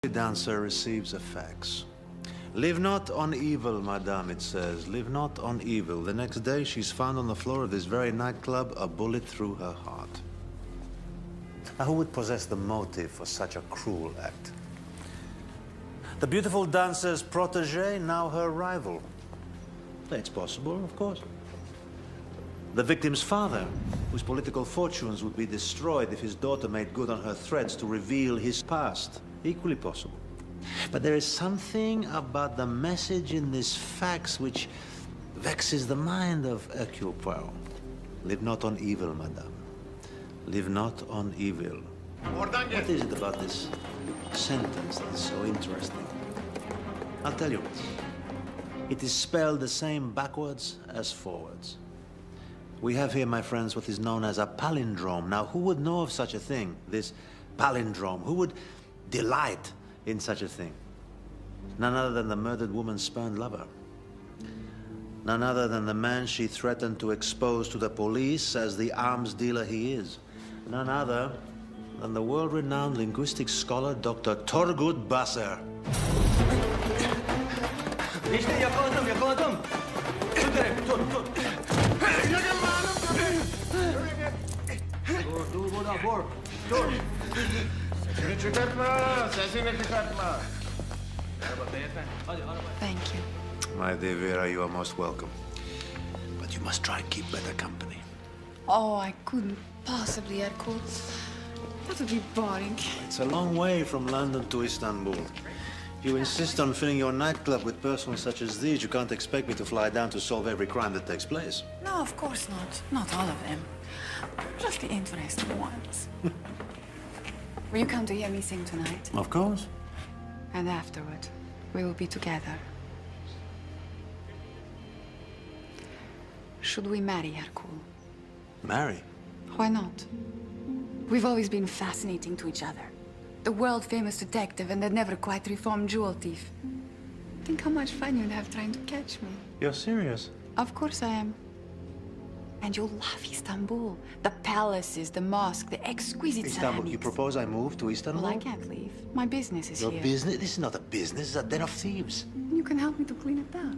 Dancer receives a fax. Live not on evil, madame, it says. Live not on evil. The next day, she's found on the floor of this very nightclub, a bullet through her heart. Now, who would possess the motive for such a cruel act? The beautiful dancer's protege, now her rival. It's possible, of course. The victim's father, whose political fortunes would be destroyed if his daughter made good on her threats to reveal his past. Equally possible. But there is something about the message in this fax which vexes the mind of Hercule Poirot. Live not on evil, madame. Live not on evil. What is it about this sentence that is so interesting? I'll tell you. It is spelled the same backwards as forwards. We have here, my friends, what is known as a palindrome. Now, who would know of such a thing, this palindrome? Who would delight in such a thing? None other than the murdered woman's spurned lover. None other than the man she threatened to expose to the police as the arms dealer he is. None other than the world-renowned linguistic scholar, Dr. Turgut Basser. İşte yakaladım. Tut direkt, tut. Dur burada, dur. Sesini çıkartma. Thank you. My dear Vera, you are most welcome. But you must try and keep better company. Oh, I couldn't possibly, Hercule. That would be boring. It's a long way from London to Istanbul. You insist on filling your nightclub with persons such as these. You can't expect me to fly down to solve every crime that takes place. No, of course not. Not all of them. Just the interesting ones. Will you come to hear me sing tonight? Of course. And afterward, we will be together. Should we marry, Hercule? Marry? Why not? We've always been fascinating to each other. The world-famous detective and the never-quite-reformed jewel thief. Think how much fun you'd have trying to catch me. You're serious? Of course I am. And you'll love Istanbul. The palaces, the mosque, the exquisite Istanbul, ceramics. you propose I move to Istanbul? Well, I can't leave. My business is Your here. business? This is not a business, it's a den of thieves. You can help me to clean it down.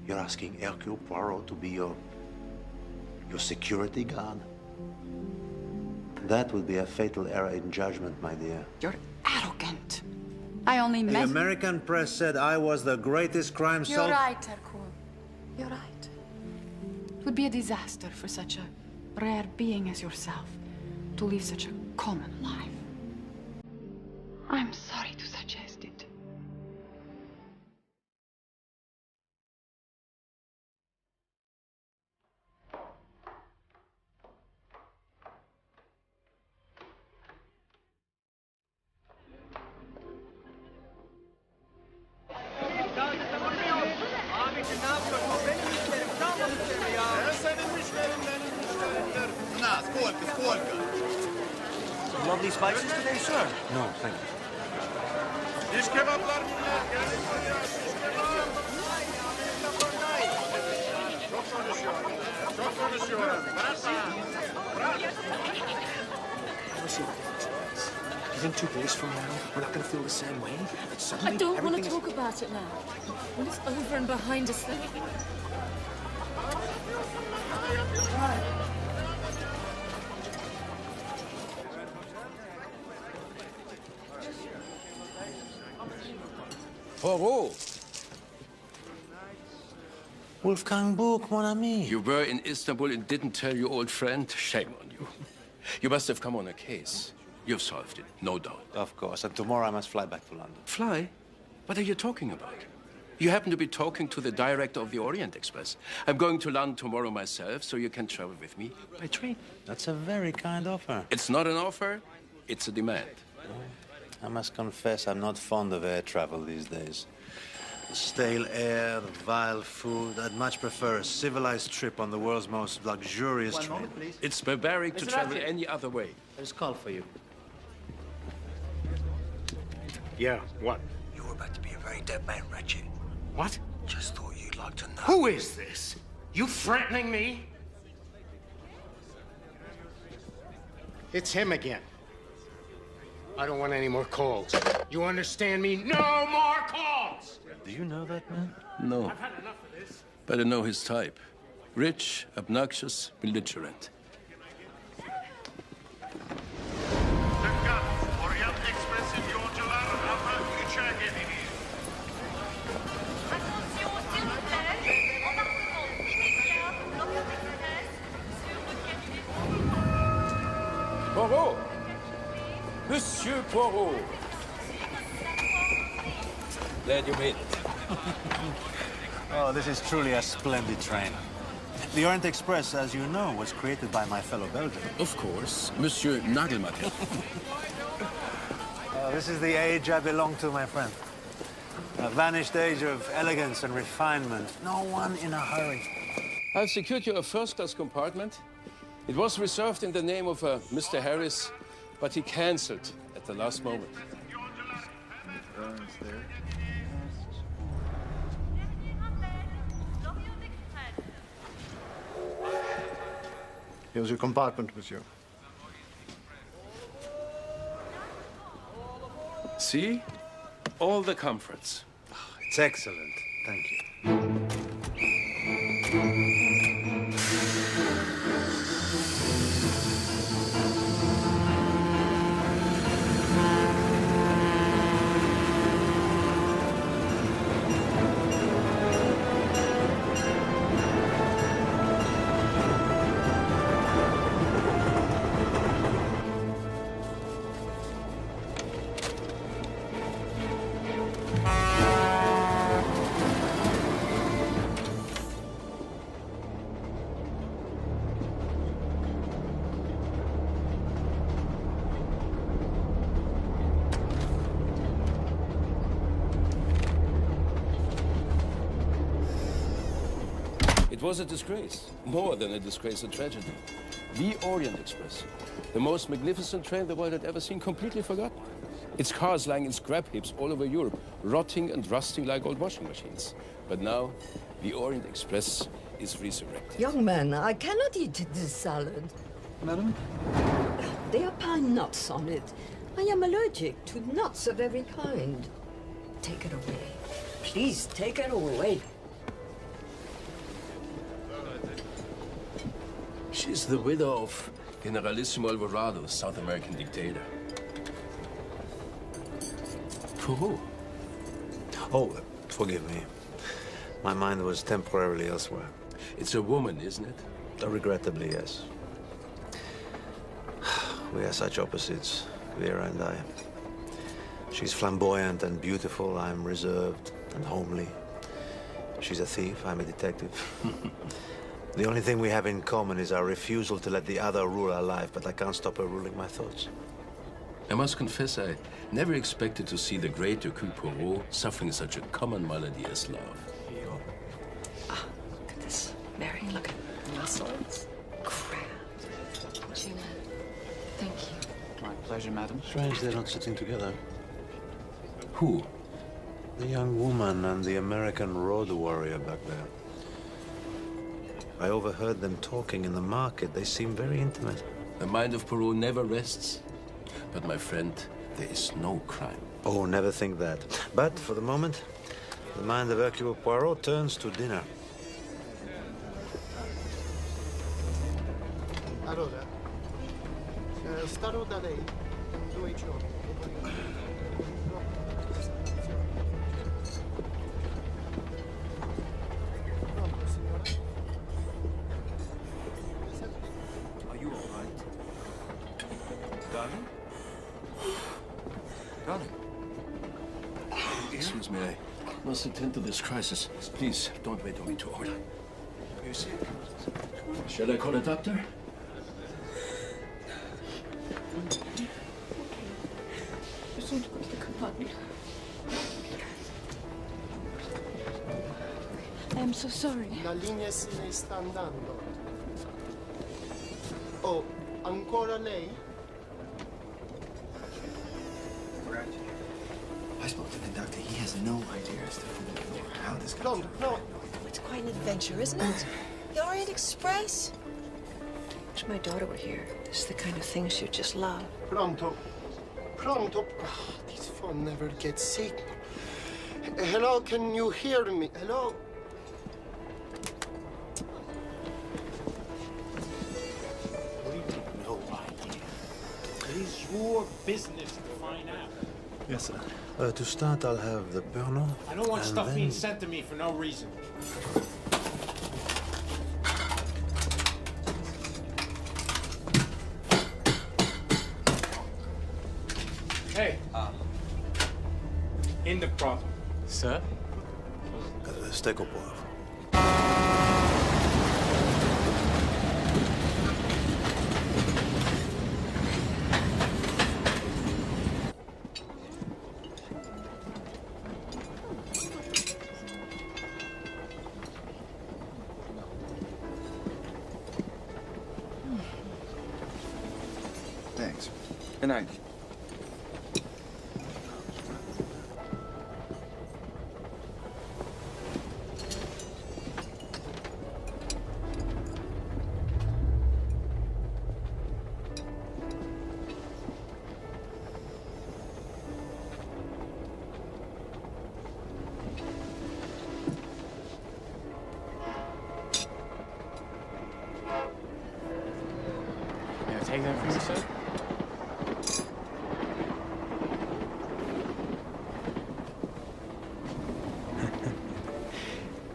You're asking Hercule Poirot to be your security guard? That would be a fatal error in judgment, my dear. You're arrogant. I only met... The American press said I was the greatest crime You're solver. right, Hercule. You're right. It would be a disaster for such a rare being as yourself to live such a common life. I'm sorry to suggest it. Lovely spices today, sir. No, thank you. Diş kebaplar bunlar. Gelin buraya. Diş kebap. Çok konuşuyorum. Bırak. Listen, you think 2 days from now we're not going to feel the same way? That suddenly I don't want to everything talk about it now. When it's over and behind us, then... Poirot, Wolfgang Buch, mon ami. you were in Istanbul and didn't tell your old friend? Shame on you. You must have come on a case. You've solved it, no doubt. Of course, and tomorrow I must fly back to London. Fly? What are you talking about? You happen to be talking to the director of the Orient Express. I'm going to London tomorrow myself, so you can travel with me by train. That's a very kind offer. It's not an offer, it's a demand. I must confess I'm not fond of air travel these days. The stale air, the vile food. I'd much prefer a civilized trip on the world's most luxurious train. One moment, please. It's barbaric to Mr. travel Alfred. any other way. There's a call for you. Yeah, what? You're about to be a very dead man, Ratchet. What? Just thought you'd like to know. Who is this? You threatening me? It's him again. I don't want any more calls. You understand me? No more calls! Do you know that man? No, I've had enough of this. but I know his type. Rich, obnoxious, belligerent. Dikkat! Orient Express'in yolcular ama 3'e geliniz. Attention, s'il vous plaît. Embarquement immédiat pour l'Orient Express sur le quai du dépôt. Poirot! Monsieur Poirot! Glad you made it. Oh, this is truly a splendid train. The Orient Express, as you know, was created by my fellow Belgian. Of course, Monsieur Nagelmacher. This is the age I belong to, my friend. A vanished age of elegance and refinement. No one in a hurry. I've secured you a first-class compartment. It was reserved in the name of Mr. Harris, but he cancelled at the last moment. Here's your compartment, monsieur. See? All the comforts. It's excellent. Thank you. It was a disgrace. More than a disgrace, a tragedy. The Orient Express. The most magnificent train the world had ever seen, completely forgotten. Its cars lying in scrap heaps all over Europe, rotting and rusting like old washing machines. But now, the Orient Express is resurrected. Young man, I cannot eat this salad. Madam? There are pine nuts on it. I am allergic to nuts of every kind. Take it away. Please, take it away. She's the widow of Generalissimo Alvarado, South American dictator. For who? Oh, forgive me. My mind was temporarily elsewhere. It's a woman, isn't it? Regrettably, yes. We are such opposites, Vera and I. She's flamboyant and beautiful. I'm reserved and homely. She's a thief. I'm a detective. The only thing we have in common is our refusal to let the other rule our life, but I can't stop her ruling my thoughts. I must confess, I never expected to see the great Hercule Poirot suffering such a common malady as love. Ah, look at this. Mary, look at muscles, crabs. Gina, thank you. My pleasure, madam. Strange they're not sitting together. Who? The young woman and the American road warrior back there. I overheard them talking in the market. They seem very intimate. The mind of Poirot never rests. But, my friend, there is no crime. Oh, never think that. But, for the moment, the mind of Hercule Poirot turns to dinner. Allora, starò da lei 2 giorni. Pronto, signora? Are you all right? Darling? Darling? Excuse me, I must attend to this crisis. Please, don't wait on me to order. You sick? Shall I call a doctor? Just want to go to the compartment. I am so sorry. La linea se ne sta andando. Oh, ancora lei? I spoke to the doctor. He has no idea as to who or how this got Pronto, no. It's quite an adventure, isn't it? The Orient Express. Wish my daughter were here. This is the kind of thing she'd just love. Pronto. crumbed up. This phone never gets signal. Hello, can you hear me? Hello? No idea. It is your business to find out. Yes, sir. To start, I'll have the Poirot. I don't want and stuff then... being sent to me for no reason. Hey. In the problem. Sir? Stay Poirot. Thanks. Good night. Take that from me, sir?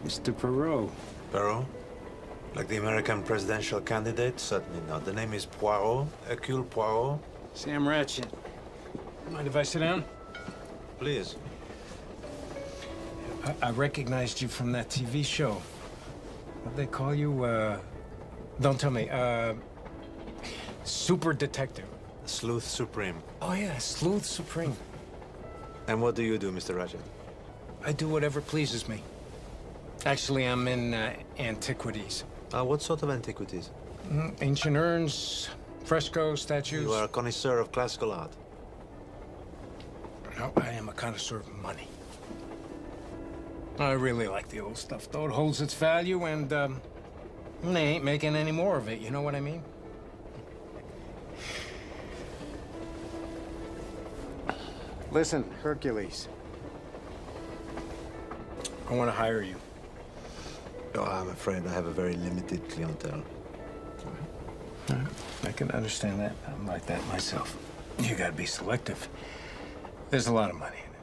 Mr. Poirot. Poirot? Like the American presidential candidate? Certainly not. The name is Poirot. Hercule Poirot. Sam Ratchet. Mind if I sit down? Please. I recognized you from that TV show. What'd they call you? Don't tell me. Super Detective. Sleuth Supreme. Oh, yeah, Sleuth Supreme. And what do you do, Mr. Ratchet? I do whatever pleases me. Actually, I'm in antiquities. What sort of antiquities? Ancient urns, frescoes, statues. You are a connoisseur of classical art. No, I am a connoisseur of money. I really like the old stuff, though. It holds its value, and they ain't making any more of it, you know what I mean? Listen, Hercules. I want to hire you. Oh, I'm afraid I have a very limited clientele. I can understand that. I'm like that myself. You gotta be selective. There's a lot of money in it.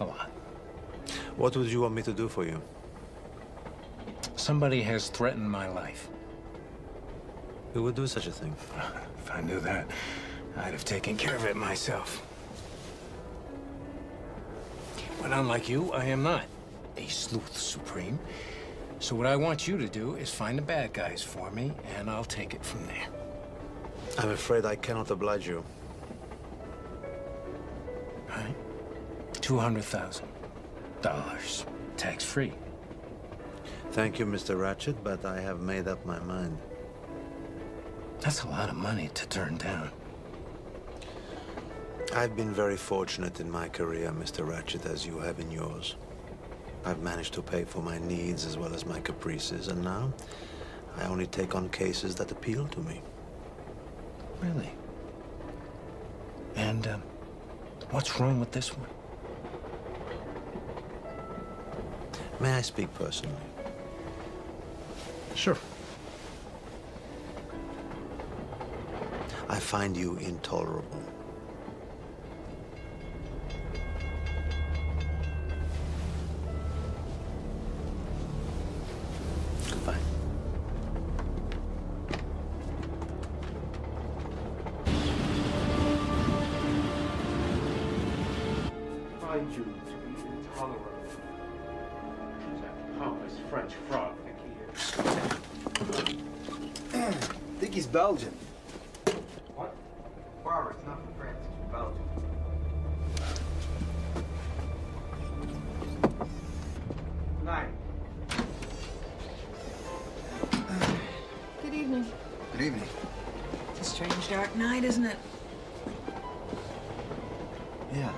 A lot. What would you want me to do for you? Somebody has threatened my life. Who would do such a thing? If I knew that, I'd have taken care of it myself. But unlike you, I am not a sleuth supreme. So what I want you to do is find the bad guys for me, and I'll take it from there. I'm afraid I cannot oblige you. All right. $200,000. Tax-free. Thank you, Mr. Ratchet, but I have made up my mind. That's a lot of money to turn down. I've been very fortunate in my career, Mr. Ratchet, as you have in yours. I've managed to pay for my needs as well as my caprices, and now I only take on cases that appeal to me. Really? And, what's wrong with this one? May I speak personally? Sure. I find you intolerable. Goodbye. Find you to be intolerable. That pompous French frog, Nicky. I think he's Belgian. What? Poirot, it's not from France, it's from Belgium. Night. Good evening. Good evening. It's a strange dark night, isn't it? Yeah.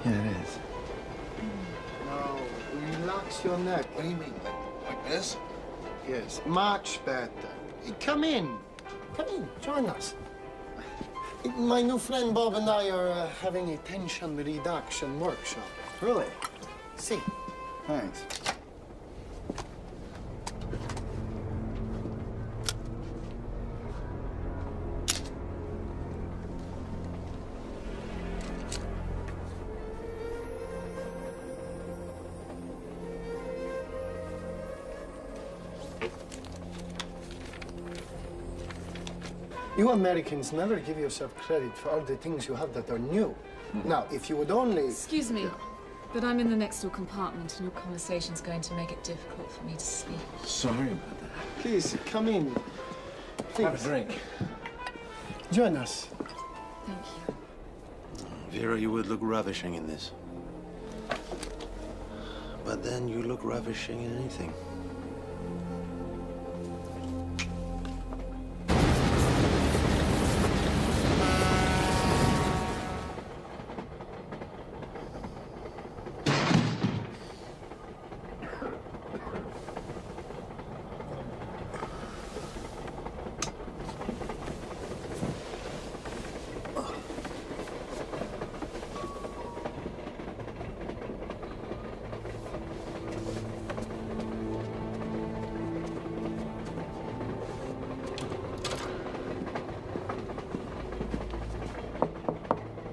Yeah, it is. Now, relax your neck. What do you mean? Like this? Yes, much better. Come in. Come in, join us. My new friend Bob and I are having a tension reduction workshop. Really? See. Thanks. You Americans never give yourself credit for all the things you have that are new. Now, if you would only... Excuse me, but I'm in the next door compartment and your conversation's going to make it difficult for me to sleep. Sorry about that. Please, come in. Please. Have a drink. Join us. Thank you. Vera, you would look ravishing in this. But then you look ravishing in anything.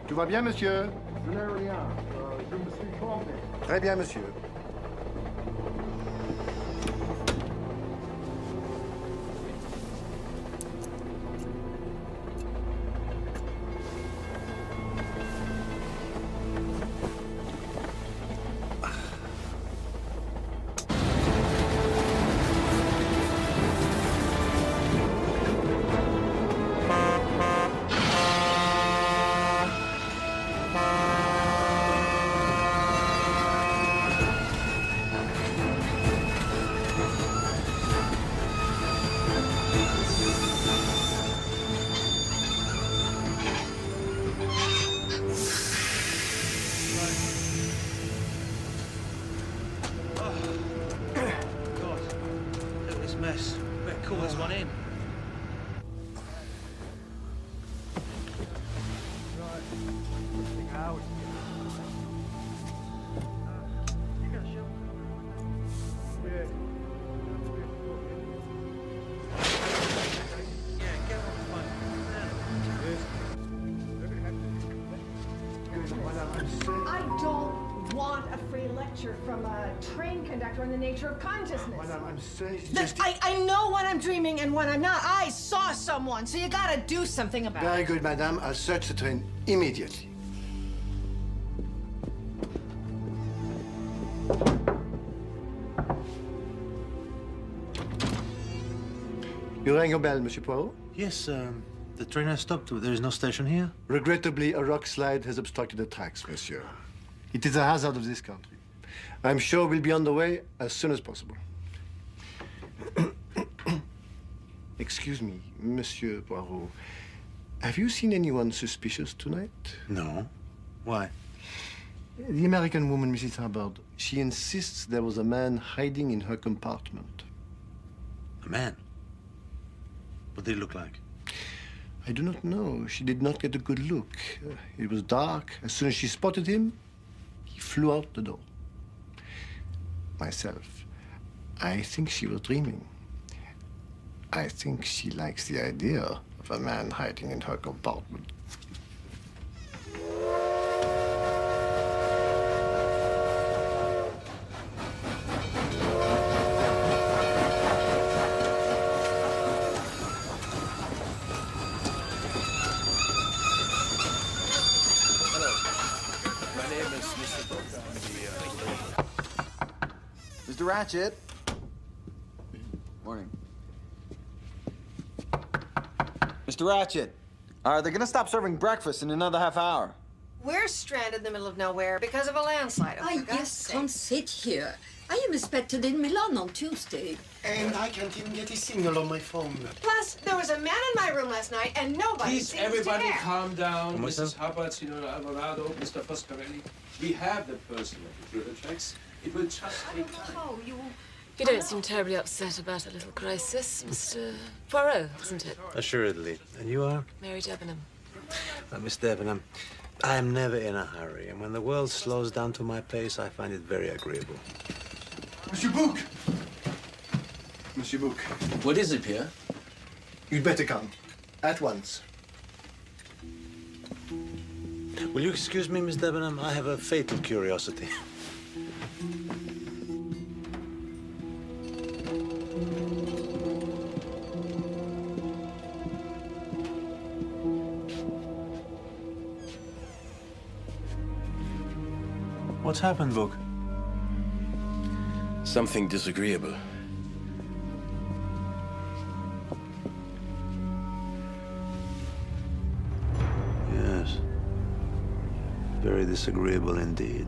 Tout va bien, monsieur? Je n'ai rien. Je me suis trompé. Très bien, monsieur. I don't want a free lecture from a train conductor on the nature of consciousness. Madame, I'm sorry. I know when I'm dreaming and when I'm not. I saw someone, so you gotta do something about it. Very good, madame. I'll search the train immediately. You rang your bell, Monsieur Poirot? Yes, the train has stopped. There is no station here? Regrettably, a rock slide has obstructed the tracks, monsieur. It is a hazard of this country. I'm sure we'll be on the way as soon as possible. Excuse me, Monsieur Poirot. Have you seen anyone suspicious tonight? No. Why? The American woman, Mrs. Hubbard, she insists there was a man hiding in her compartment. A man? What did he look like? I do not know. She did not get a good look. It was dark. As soon as she spotted him, he flew out the door. Myself, I think she was dreaming. I think she likes the idea of a man hiding in her compartment. Mr. Ratchet. Morning. Mr. Ratchet, they're gonna stop serving breakfast in another half hour. We're stranded in the middle of nowhere because of a landslide. I just can't sit here. I am expected in Milan on Tuesday. And I can't even get a signal on my phone. Plus, there was a man in my room last night, and nobody Please, seems everybody, to care. calm down. Mrs. Hubbard, Signor Alvarado, Mr. Foscarelli. We have the person at the computer checks. It will just take time. You don't seem terribly upset about a little crisis, Mr. Poirot, isn't it? Assuredly. And you are? Mary Debenham. Miss Debenham, I am never in a hurry, and when the world slows down to my pace, I find it very agreeable. Monsieur Book! Monsieur Book. What is it, Pierre? You'd better come. At once. Will you excuse me, Miss Debenham? I have a fatal curiosity. What's happened, Book? Something disagreeable. Yes. Very disagreeable indeed.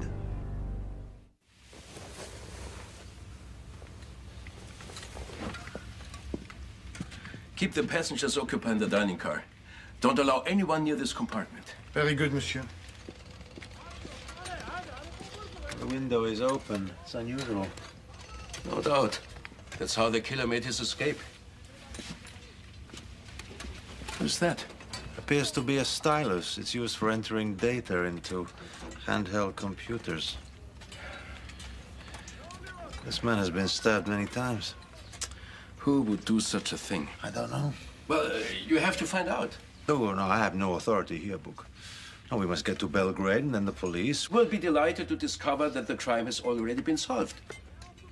Keep the passengers occupied in the dining car. Don't allow anyone near this compartment. Very good, monsieur. The window is open. It's unusual. No doubt. That's how the killer made his escape. Who's that? Appears to be a stylus. It's used for entering data into handheld computers. This man has been stabbed many times. Who would do such a thing? I don't know. Well, you have to find out. Oh, no, I have no authority here, Book. No, we must get to Belgrade and then the police. We'll be delighted to discover that the crime has already been solved.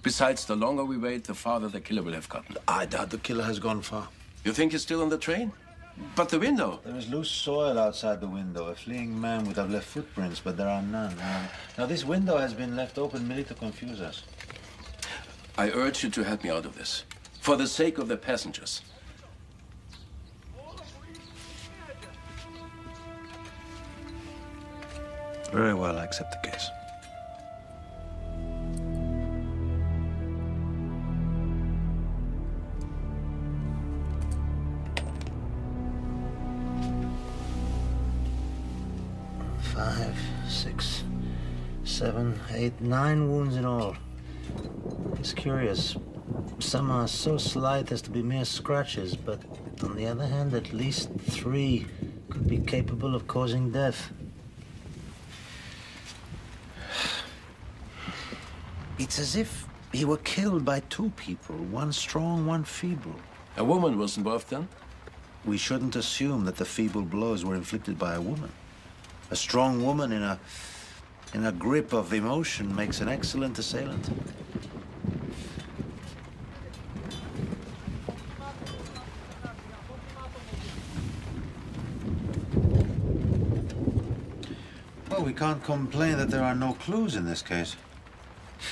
Besides, the longer we wait, the farther the killer will have gotten. I doubt the killer has gone far. You think he's still on the train? But the window? There is loose soil outside the window. A fleeing man would have left footprints, but there are none. Now, this window has been left open merely to confuse us. I urge you to help me out of this. For the sake of the passengers. Very well, I accept the case. Five, 6, 7, 8, 9 wounds in all. It's curious. Some are so slight as to be mere scratches, but on the other hand, at least 3 could be capable of causing death. It's as if he were killed by 2 people, one strong, one feeble. A woman was involved then? We shouldn't assume that the feeble blows were inflicted by a woman. A strong woman in a grip of emotion makes an excellent assailant. Well, we can't complain that there are no clues in this case.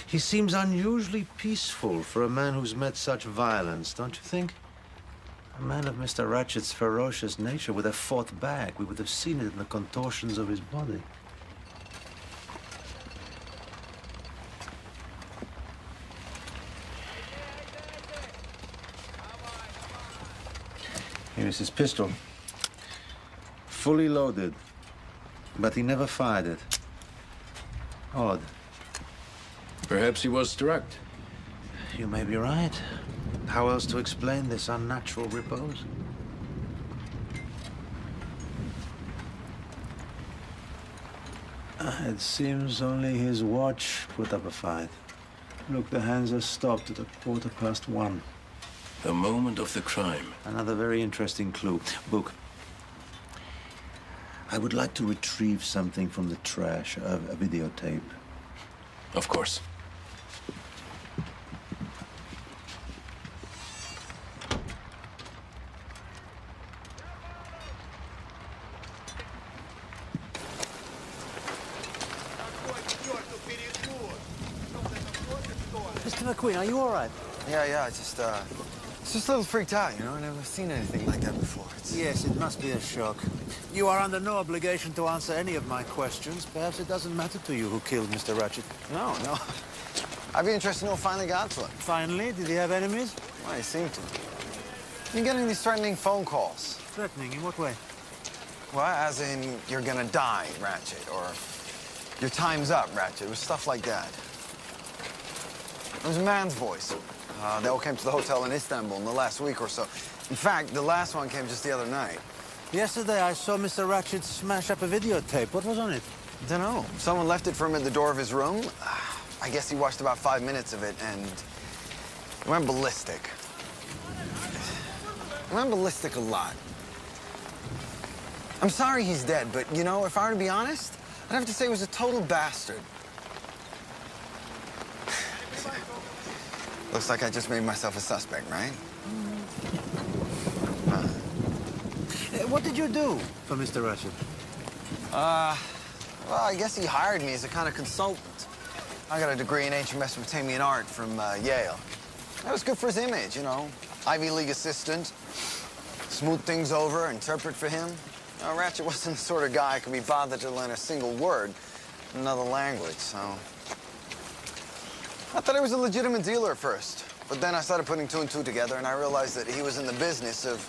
He seems unusually peaceful for a man who's met such violence, don't you think? A man of Mr. Ratchet's ferocious nature would have fought back. We would have seen it in the contortions of his body. Here is his pistol. Fully loaded. But he never fired it. Odd. Perhaps he was drugged. You may be right. How else to explain this unnatural repose? It seems only his watch put up a fight. Look, the hands are stopped at 1:15. The moment of the crime. Another very interesting clue. Book. I would like to retrieve something from the trash, a videotape. Of course. Mr. McQueen, are you all right? Yeah, just a little freaked out, you know? I've never seen anything like that before. Yes, it must be a shock. You are under no obligation to answer any of my questions. Perhaps it doesn't matter to you who killed Mr. Ratchet. No. I'd be interested to know who finally got to him. Finally? Did he have enemies? Well, he seemed to. You're getting these threatening phone calls. Threatening? In what way? Well, as in, you're gonna die, Ratchet, or your time's up, Ratchet. It was stuff like that. It was a man's voice. They all came to the hotel in Istanbul in the last week or so. In fact, the last one came just the other night. Yesterday, I saw Mr. Ratchet smash up a videotape. What was on it? Dunno. Someone left it for him at the door of his room. I guess he watched about 5 minutes of it, and it went ballistic. It went ballistic a lot. I'm sorry he's dead, but, you know, if I were to be honest, I'd have to say he was a total bastard. Looks like I just made myself a suspect, right? What did you do for Mr. Ratchet? Well, I guess he hired me as a kind of consultant. I got a degree in ancient Mesopotamian art from Yale. That was good for his image, you know. Ivy League assistant, smooth things over, interpret for him. You know, Ratchet wasn't the sort of guy who could be bothered to learn a single word in another language, so... I thought he was a legitimate dealer at first, but then I started putting two and two together, and I realized that he was in the business of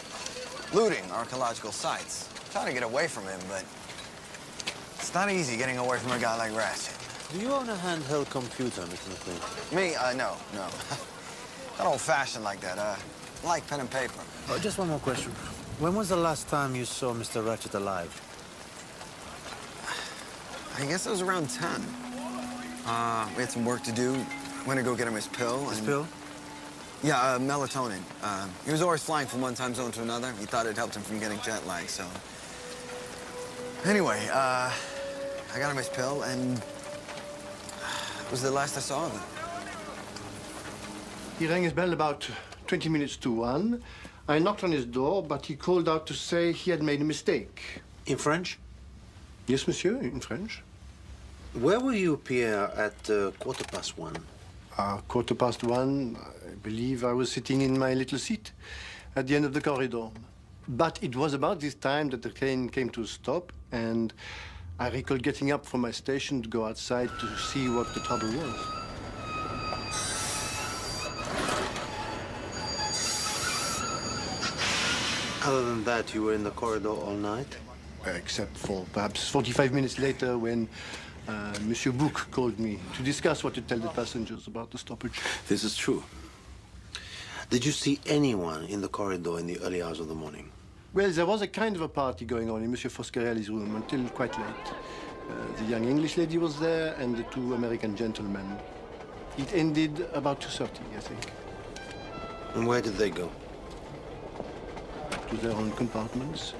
looting archaeological sites. I'm trying to get away from him, but it's not easy getting away from a guy like Ratchet. Do you own a handheld computer, Mr. McQueen? Me? No. Not old-fashioned like that. I like pen and paper. Oh, just one more question. When was the last time you saw Mr. Ratchet alive? I guess it was around 10. We had some work to do. Went to go get him his pill. His pill? Yeah, melatonin. He was always flying from one time zone to another. He thought it helped him from getting jet lag, so... Anyway, I got him his pill, and it was the last I saw of him. He rang his bell about 20 minutes to 1. I knocked on his door, but he called out to say he had made a mistake. In French? Yes, monsieur, in French. Where were you, Pierre, at 1:15? 1:15, I believe I was sitting in my little seat at the end of the corridor. But it was about this time that the train came to a stop, and I recall getting up from my station to go outside to see what the trouble was. Other than that, you were in the corridor all night? Except for perhaps 45 minutes later when Monsieur Bouc called me to discuss what to tell the passengers about the stoppage. This is true. Did you see anyone in the corridor in the early hours of the morning? Well, there was a kind of a party going on in Monsieur Foscarelli's room until quite late. The young English lady was there and the two American gentlemen. It ended about 2:30, I think. And where did they go? To their own compartments.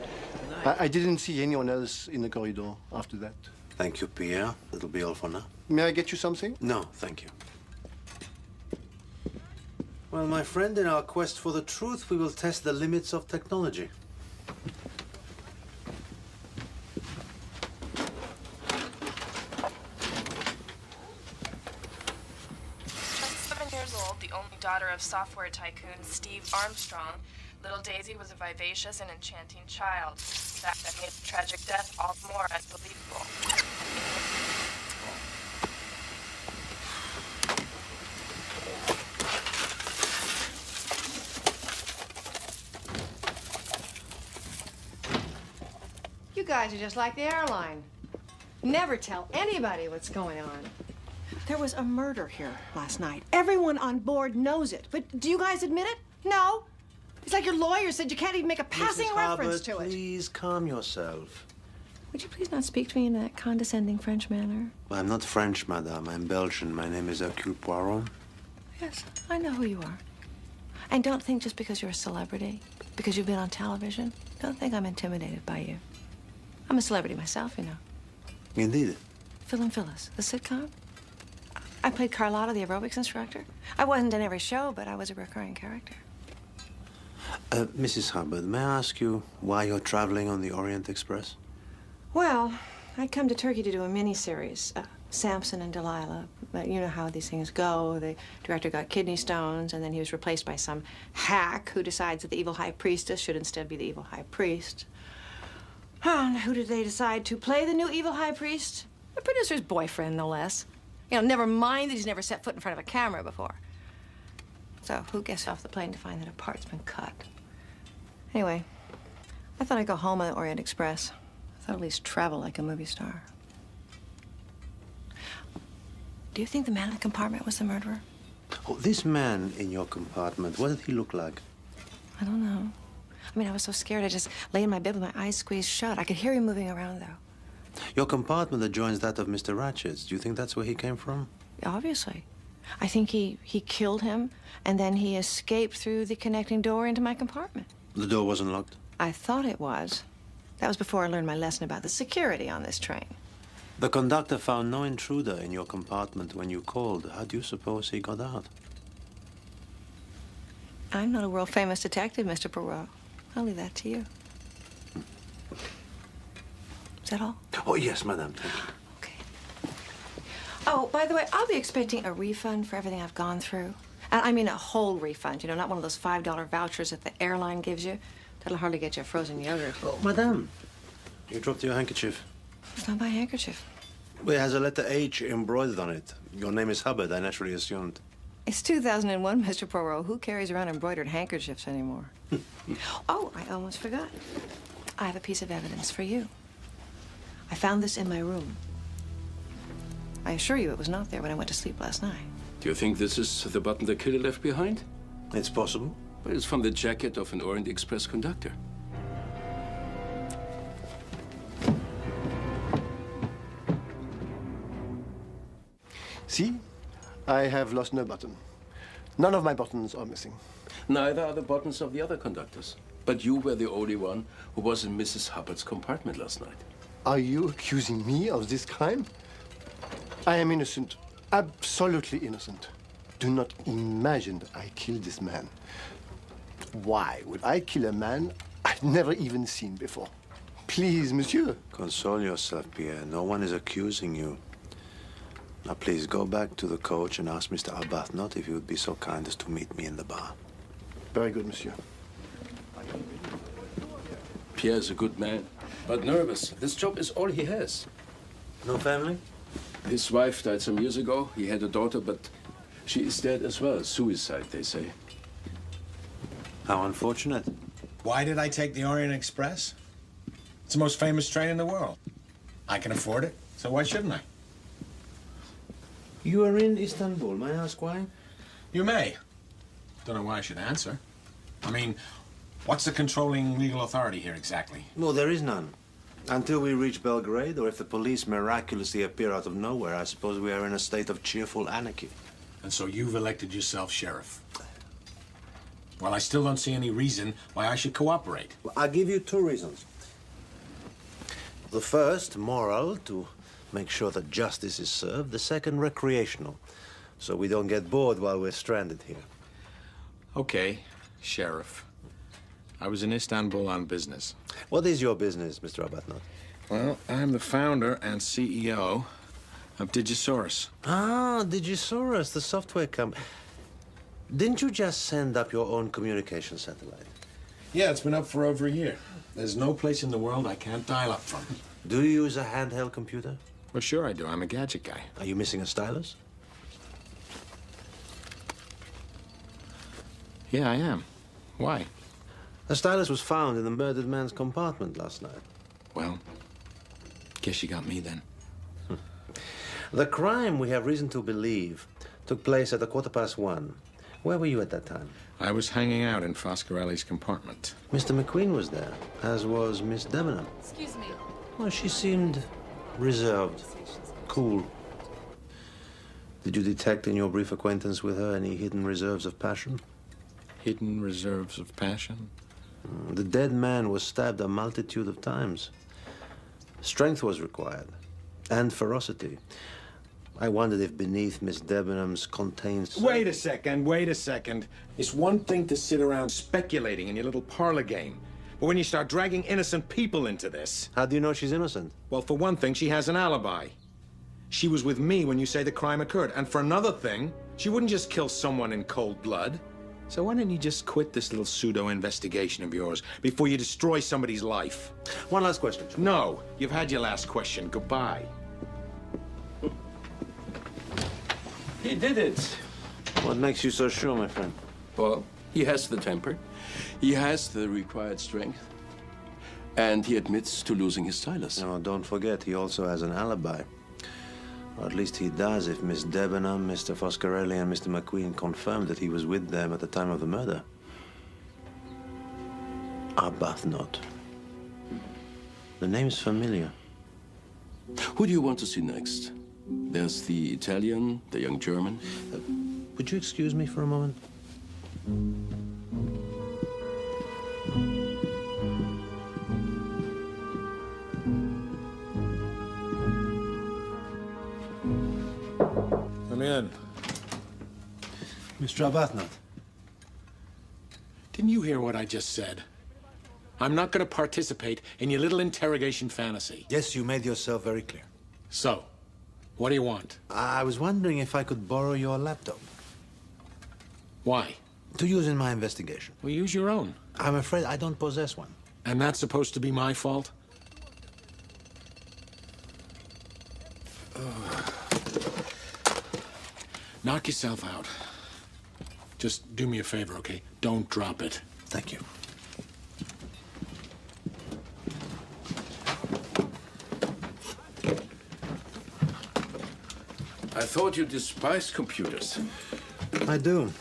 I didn't see anyone else in the corridor after that. Thank you, Pierre. That'll be all for now. May I get you something? No, thank you. Well, my friend, in our quest for the truth, we will test the limits of technology. At 7 years old, the only daughter of software tycoon Steve Armstrong, little Daisy was a vivacious and enchanting child. That made the tragic death all the more unbelievable. You guys are just like the airline. Never tell anybody what's going on. There was a murder here last night. Everyone on board knows it. But do you guys admit it? No? It's like your lawyer said you can't even make a passing reference to it. Please calm yourself. Would you please not speak to me in that condescending French manner? Well, I'm not French, madame. I'm Belgian. My name is Hercule Poirot. Yes, I know who you are. And don't think just because you're a celebrity, because you've been on television, don't think I'm intimidated by you. I'm a celebrity myself, you know. Indeed. Phil and Phyllis, the sitcom. I played Carlotta, the aerobics instructor. I wasn't in every show, but I was a recurring character. Mrs. Hubbard, may I ask you why you're traveling on the Orient Express? Well, I come to Turkey to do a miniseries, Samson and Delilah. But you know how these things go. The director got kidney stones, and then he was replaced by some hack who decides that the evil high priestess should instead be the evil high priest. And who did they decide to play the new evil high priest? The producer's boyfriend, no less. You know, never mind that he's never set foot in front of a camera before. So who gets off the plane to find that a part's been cut? Anyway, I thought I'd go home on the Orient Express. I thought at least travel like a movie star. Do you think the man in the compartment was the murderer? Oh, this man in your compartment, what did he look like? I don't know. I mean, I was so scared I just lay in my bed with my eyes squeezed shut. I could hear him moving around, though. Your compartment adjoins that of Mr. Ratchet's. Do you think that's where he came from? Obviously. I think he killed him, and then he escaped through the connecting door into my compartment. The door wasn't locked? I thought it was. That was before I learned my lesson about the security on this train. The conductor found no intruder in your compartment when you called. How do you suppose he got out? I'm not a world-famous detective, Mr. Poirot. I'll leave that to you. Is that all? Oh, yes, madame. Thank you. Oh, by the way, I'll be expecting a refund for everything I've gone through. And I mean a whole refund, you know, not one of those $5 vouchers that the airline gives you. That'll hardly get you a frozen yogurt. Oh, madame, you dropped your handkerchief. It's not my handkerchief. Well, it has a letter H embroidered on it. Your name is Hubbard, I naturally assumed. It's 2001, Mr. Poirot. Who carries around embroidered handkerchiefs anymore? Oh, I almost forgot. I have a piece of evidence for you. I found this in my room. I assure you it was not there when I went to sleep last night. Do you think this is the button the killer left behind? It's possible. But it's from the jacket of an Orient Express conductor. See? I have lost no button. None of my buttons are missing. Neither are the buttons of the other conductors. But you were the only one who was in Mrs. Hubbard's compartment last night. Are you accusing me of this crime? I am innocent. Absolutely innocent. Do not imagine that I killed this man. Why would I kill a man I've never even seen before? Please, monsieur. Console yourself, Pierre. No one is accusing you. Now, please go back to the coach and ask Mr. Arbuthnot if he would be so kind as to meet me in the bar. Very good, monsieur. Pierre's a good man, but nervous. This job is all he has. No family? His wife died some years ago. He had a daughter, but she is dead as well. Suicide, they say. How unfortunate. Why did I take the Orient Express? It's the most famous train in the world. I can afford it, so why shouldn't I? You are in Istanbul. May I ask why? You may. Don't know why I should answer. I mean, what's the controlling legal authority here exactly? No, there is none. Until we reach Belgrade, or if the police miraculously appear out of nowhere, I suppose we are in a state of cheerful anarchy. And so you've elected yourself sheriff. Well, I still don't see any reason why I should cooperate. Well, I'll give you two reasons. The first, moral, to make sure that justice is served. The second, recreational, so we don't get bored while we're stranded here. Okay, sheriff. I was in Istanbul on business. What is your business, Mr. Arbuthnot? Well, I'm the founder and CEO of Digisaurus. Ah, Digisaurus, the software company. Didn't you just send up your own communication satellite? Yeah, it's been up for over a year. There's no place in the world I can't dial up from. Do you use a handheld computer? Well, sure I do. I'm a gadget guy. Are you missing a stylus? Yeah, I am. Why? A stylus was found in the murdered man's compartment last night. Well, guess you got me then. The crime, we have reason to believe, took place at 1:15. Where were you at that time? I was hanging out in Foscarelli's compartment. Mr. McQueen was there, as was Miss Debenham. Excuse me. Well, she seemed reserved, cool. Did you detect in your brief acquaintance with her any hidden reserves of passion? Hidden reserves of passion? The dead man was stabbed a multitude of times. Strength was required, and ferocity. I wondered if beneath Miss Debenham's contained... Wait a second. It's one thing to sit around speculating in your little parlor game. But when you start dragging innocent people into this... How do you know she's innocent? Well, for one thing, she has an alibi. She was with me when you say the crime occurred. And for another thing, she wouldn't just kill someone in cold blood. So why don't you just quit this little pseudo-investigation of yours before you destroy somebody's life? One last question. No, you've had your last question. Goodbye. He did it. What makes you so sure, my friend? Well, he has the temper. He has the required strength. And he admits to losing his stylus. No, don't forget, he also has an alibi. Or at least he does if Miss Debenham, Mr. Foscarelli, and Mr. McQueen confirmed that he was with them at the time of the murder. Arbuthnot. The name's familiar. Who do you want to see next? There's the Italian, the young German. Would you excuse me for a moment? Come in. Mr. Arbuthnot. Didn't you hear what I just said? I'm not going to participate in your little interrogation fantasy. Yes, you made yourself very clear. So, what do you want? I was wondering if I could borrow your laptop. Why? To use in my investigation. Well, use your own. I'm afraid I don't possess one. And that's supposed to be my fault? Knock yourself out. Just do me a favor, okay? Don't drop it. Thank you. I thought you despised computers. I do.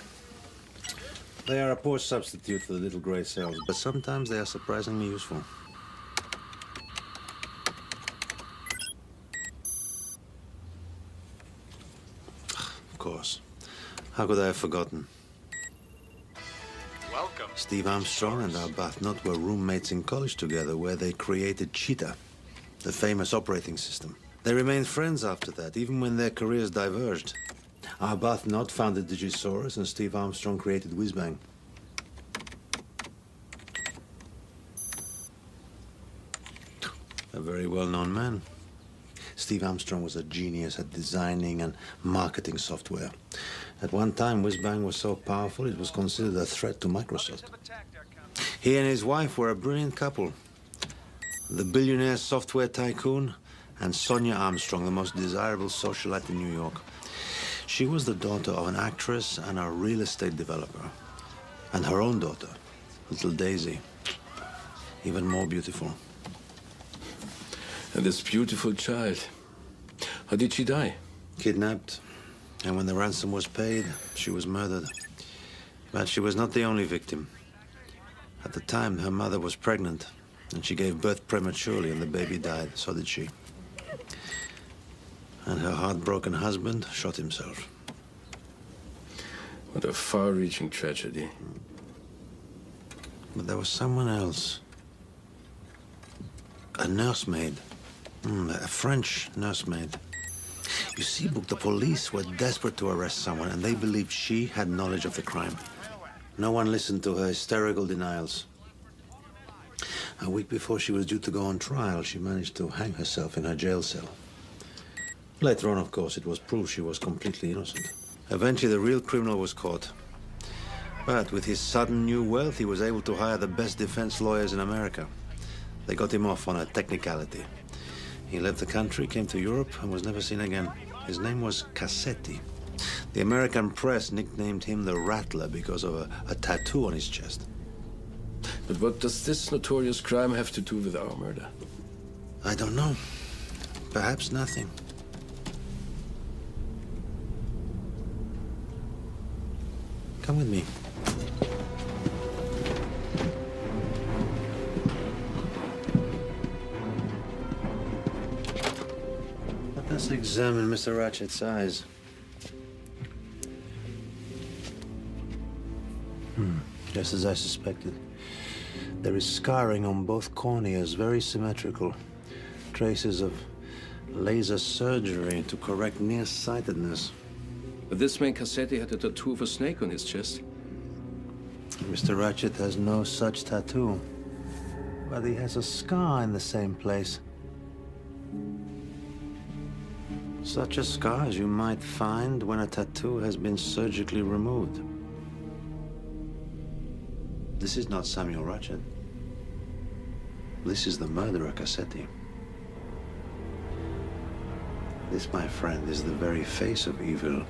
They are a poor substitute for the little gray cells, but sometimes they are surprisingly useful. Of course. How could I have forgotten? Welcome. Steve Armstrong and Arbuthnot were roommates in college together, where they created Cheetah, the famous operating system. They remained friends after that, even when their careers diverged. Arbuthnot founded Digisaurus, and Steve Armstrong created Whizbang. A very well-known man. Steve Armstrong was a genius at designing and marketing software. At one time, Whizbang was so powerful it was considered a threat to Microsoft. He and his wife were a brilliant couple. The billionaire software tycoon and Sonia Armstrong, the most desirable socialite in New York. She was the daughter of an actress and a real estate developer. And her own daughter, little Daisy, even more beautiful. And this beautiful child, how did she die? Kidnapped. And when the ransom was paid, she was murdered. But she was not the only victim. At the time, her mother was pregnant, and she gave birth prematurely, and the baby died. So did she. And her heartbroken husband shot himself. What a far-reaching tragedy. But there was someone else. A nursemaid. A French nursemaid. You see, Book, the police were desperate to arrest someone, and they believed she had knowledge of the crime. No one listened to her hysterical denials. A week before she was due to go on trial, she managed to hang herself in her jail cell. Later on, of course, it was proved she was completely innocent. Eventually, the real criminal was caught. But with his sudden new wealth, he was able to hire the best defense lawyers in America. They got him off on a technicality. He left the country, came to Europe, and was never seen again. His name was Cassetti. The American press nicknamed him the Rattler because of a tattoo on his chest. But what does this notorious crime have to do with our murder? I don't know. Perhaps nothing. Come with me. Let us examine Mr. Ratchet's eyes. Just as I suspected. There is scarring on both corneas, very symmetrical. Traces of laser surgery to correct nearsightedness. But this man Cassetti had a tattoo of a snake on his chest. Mr. Ratchet has no such tattoo. But he has a scar in the same place. Such a scar as you might find when a tattoo has been surgically removed. This is not Samuel Ratchet. This is the murderer, Cassetti. This, my friend, is the very face of evil.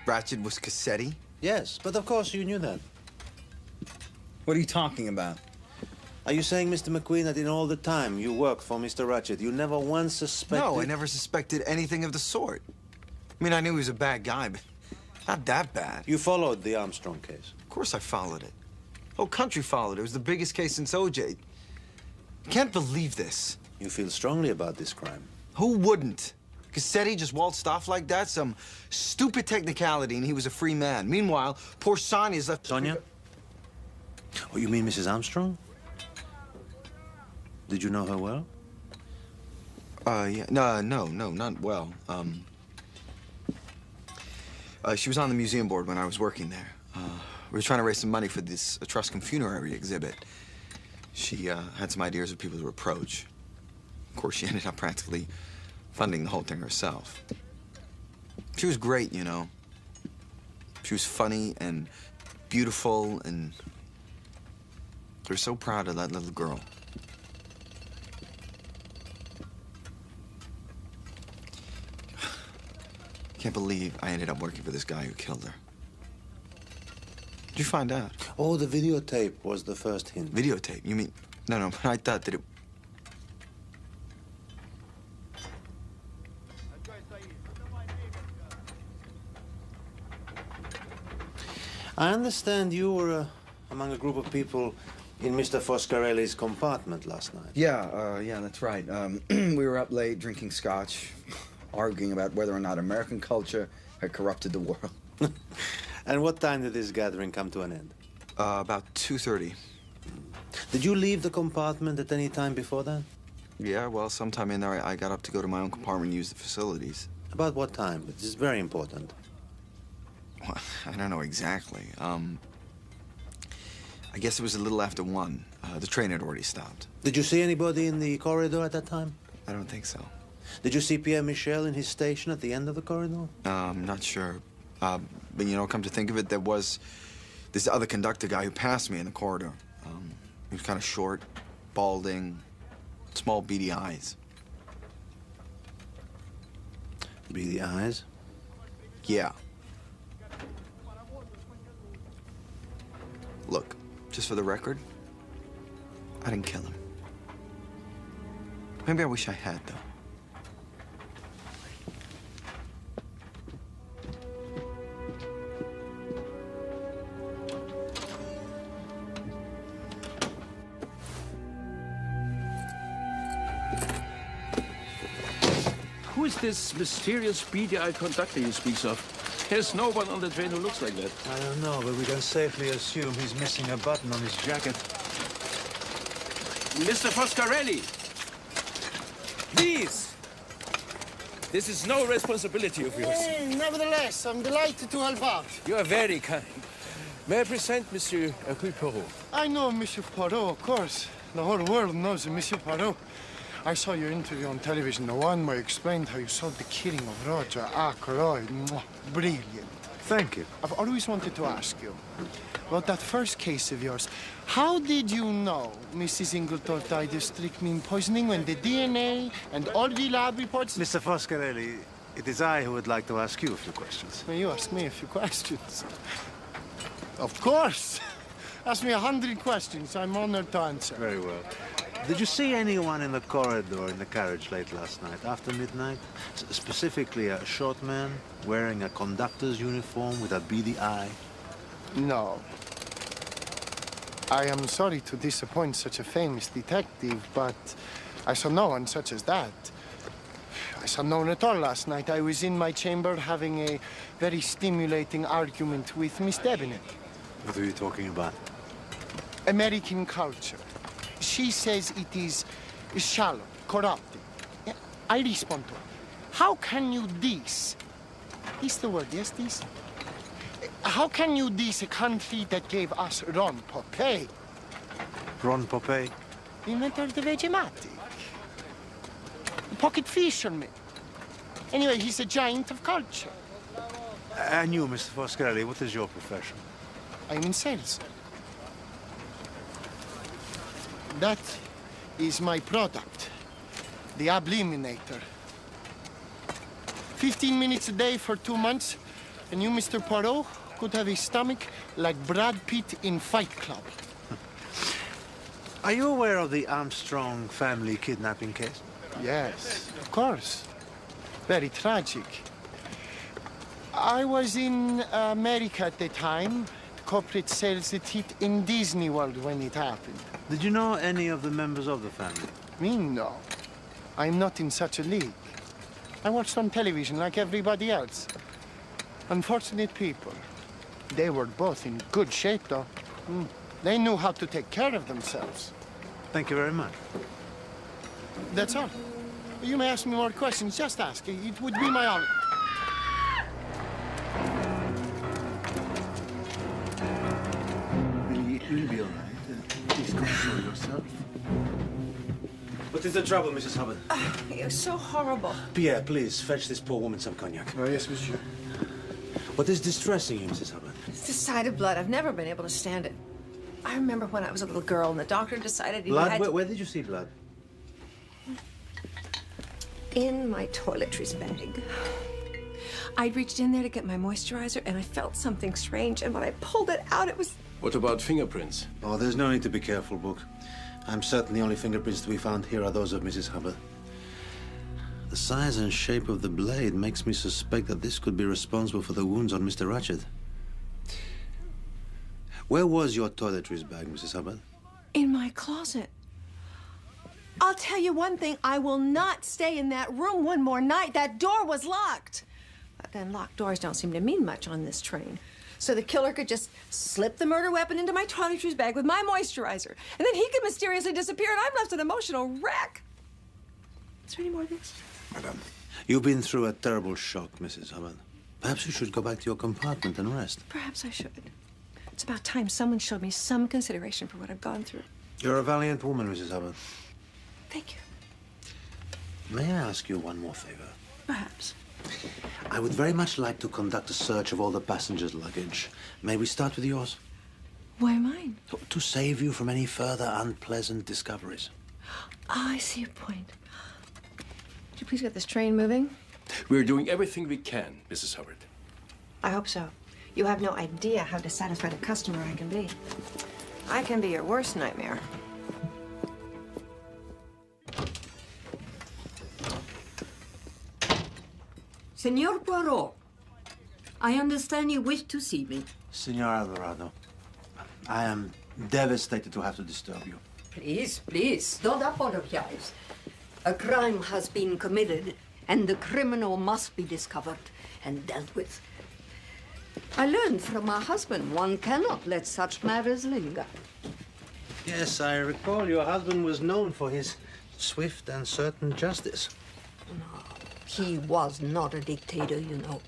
Ratchet was Cassetti? Yes, but of course you knew that. What are you talking about? Are you saying, Mr. McQueen, that in all the time you worked for Mr. Ratchet, you never once suspected... No, I never suspected anything of the sort. I mean, I knew he was a bad guy, but not that bad. You followed the Armstrong case? Of course I followed it. The whole country followed it. It was the biggest case since OJ. I can't believe this. You feel strongly about this crime? Who wouldn't? Cassetti just waltzed off like that? Some stupid technicality, and he was a free man. Meanwhile, poor Sonia's left... Sonia? Oh, you mean Mrs. Armstrong? Did you know her well? Yeah. No, not well. She was on the museum board when I was working there. We were trying to raise some money for this Etruscan funerary exhibit. She had some ideas of people to approach. Of course, she ended up practically funding the whole thing herself. She was great, you know. She was funny and beautiful, and we're so proud of that little girl. Can't believe I ended up working for this guy who killed her. Did you find out? Oh, the videotape was the first hint. Videotape? You mean... No, but I thought that it... I understand you were among a group of people in Mr. Foscarelli's compartment last night. Yeah, that's right. We were up late drinking scotch, arguing about whether or not American culture had corrupted the world. And what time did this gathering come to an end? About 2:30. Did you leave the compartment at any time before that? Yeah, well, sometime in there, I got up to go to my own compartment and use the facilities. About what time? This is very important. Well, I don't know exactly. I guess it was a little after 1. The train had already stopped. Did you see anybody in the corridor at that time? I don't think so. Did you see Pierre Michel in his station at the end of the corridor? I'm not sure. But, you know, come to think of it, there was this other conductor guy who passed me in the corridor. He was kind of short, balding, small beady eyes. Beady eyes? Yeah. Look, just for the record, I didn't kill him. Maybe I wish I had, though. Who is this mysterious beady-eyed conductor he speaks of? There's no one on the train who looks like that. I don't know, but we can safely assume he's missing a button on his jacket. Mr. Foscarelli! Please! This is no responsibility of yours. Nevertheless, I'm delighted to help out. You are very kind. May I present Monsieur Hercule Poirot? I know Monsieur Poirot, of course. The whole world knows Monsieur Poirot. I saw your interview on television, the one where you explained how you saw the killing of Roger Ackroyd. Brilliant. Thank you. I've always wanted to ask you about that first case of yours. How did you know Mrs. Inglethorpe died of strychnine poisoning when the DNA and all the lab reports... Mr. Foscarelli, it is I who would like to ask you a few questions. May you ask me a few questions? Of course. Ask me 100 questions. I'm honored to answer. Very well. Did you see anyone in the corridor in the carriage late last night, after midnight? Specifically, a short man wearing a conductor's uniform with a beady eye? No. I am sorry to disappoint such a famous detective, but I saw no one such as that. I saw no one at all last night. I was in my chamber having a very stimulating argument with Miss Debenham. What are you talking about? American culture. She says it is shallow, corrupting. I respond to her. How can you diss? Is the word, yes, diss? How can you diss a country that gave us Ron Popey? Ron Popey? Inventor of the Vegemite. Pocket fisherman. Anyway, he's a giant of culture. And you, Mr. Foscarelli, what is your profession? I'm in sales. That is my product, the Abliminator. 15 minutes a day for 2 months, and you, Mr. Poirot, could have a stomach like Brad Pitt in Fight Club. Are you aware of the Armstrong family kidnapping case? Yes, of course. Very tragic. I was in America at the time. The corporate sales the hit in Disney World when it happened. Did you know any of the members of the family? Me, no. I'm not in such a league. I watched on television like everybody else. Unfortunate people. They were both in good shape, though. They knew how to take care of themselves. Thank you very much. That's all. You may ask me more questions. Just ask. It would be my honor. You'll be all right. Please console yourself. What is the trouble, Mrs. Hubbard? You're so horrible. Pierre, please, fetch this poor woman some cognac. Oh, yes, monsieur. What is distressing you, Mrs. Hubbard? It's the sight of blood. I've never been able to stand it. I remember when I was a little girl and the doctor decided he Blood? had to... Where did you see blood? In my toiletries bag. I'd reached in there to get my moisturizer and I felt something strange, and when I pulled it out, it was... What about fingerprints? Oh, there's no need to be careful, Book. I'm certain the only fingerprints to be found here are those of Mrs. Hubbard. The size and shape of the blade makes me suspect that this could be responsible for the wounds on Mr. Ratchet. Where was your toiletries bag, Mrs. Hubbard? In my closet. I'll tell you one thing, I will not stay in that room one more night. That door was locked. But then locked doors don't seem to mean much on this train. So the killer could just slip the murder weapon into my toiletries bag with my moisturizer. And then he could mysteriously disappear and I'm left an emotional wreck. Is there any more of this? Madame, you've been through a terrible shock, Mrs. Hubbard. Perhaps you should go back to your compartment and rest. Perhaps I should. It's about time someone showed me some consideration for what I've gone through. You're a valiant woman, Mrs. Hubbard. Thank you. May I ask you one more favor? Perhaps. I would very much like to conduct a search of all the passengers' luggage. May we start with yours? Why mine? To save you from any further unpleasant discoveries. Oh, I see your point. Could you please get this train moving? We're doing everything we can, Mrs. Hubbard. I hope so. You have no idea how dissatisfied a customer I can be. I can be your worst nightmare. Senor Poirot, I understand you wish to see me. Senor Alvarado, I am devastated to have to disturb you. Please, please, don't apologize. A crime has been committed, and the criminal must be discovered and dealt with. I learned from my husband one cannot let such matters linger. Yes, I recall your husband was known for his swift and certain justice. No, he was not a dictator, you know.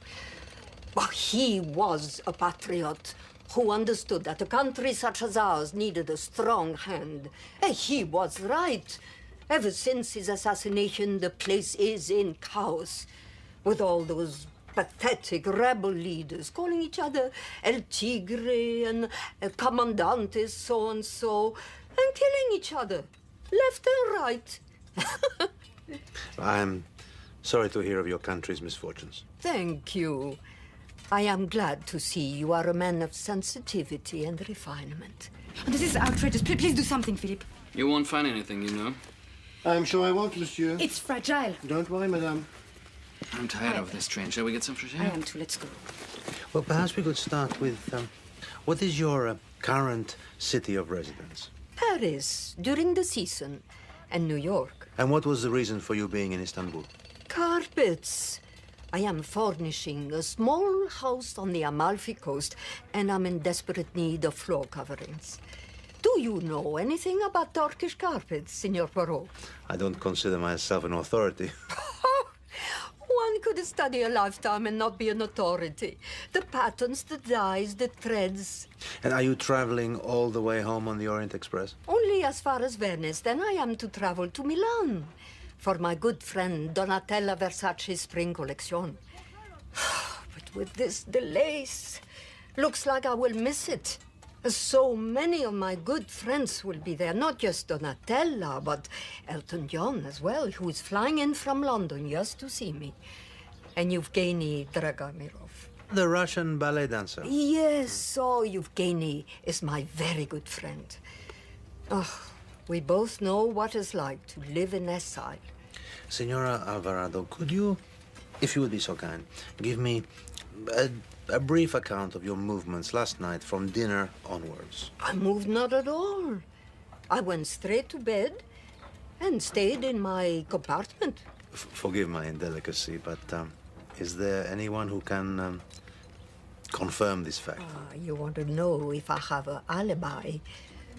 But he was a patriot who understood that a country such as ours needed a strong hand. And he was right. Ever since his assassination, the place is in chaos, with all those pathetic rebel leaders calling each other El Tigre and Comandante so-and-so, and killing each other, left and right. I am sorry to hear of your country's misfortunes. Thank you. I am glad to see you are a man of sensitivity and refinement. This is outrageous. Please do something, Philippe. You won't find anything, you know. I'm sure I won't, monsieur. It's fragile. Don't worry, madame. I'm tired of this train. Shall we get some fresh air? I am too. Let's go. Well, perhaps we could start with, what is your current city of residence? Paris, during the season, and New York. And what was the reason for you being in Istanbul? Carpets. I am furnishing a small house on the Amalfi Coast, and I'm in desperate need of floor coverings. Do you know anything about Turkish carpets, Signor Poirot? I don't consider myself an authority. One could study a lifetime and not be an authority. The patterns, the dyes, the threads. And are you traveling all the way home on the Orient Express? Only as far as Venice. Then I am to travel to Milan for my good friend Donatella Versace's spring collection. But with this delays, looks like I will miss it. So many of my good friends will be there, not just Donatella, but Elton John as well, who is flying in from London just to see me. And Yevgeny Dragomirov. The Russian ballet dancer? Yes, oh, Yevgeny is my very good friend. Oh, We both know what it's like to live in exile. Senora Alvarado, could you, if you would be so kind, give me a brief account of your movements last night from dinner onwards? I moved not at all. I went straight to bed and stayed in my compartment. Forgive my indelicacy, but is there anyone who can confirm this fact? You want to know if I have an alibi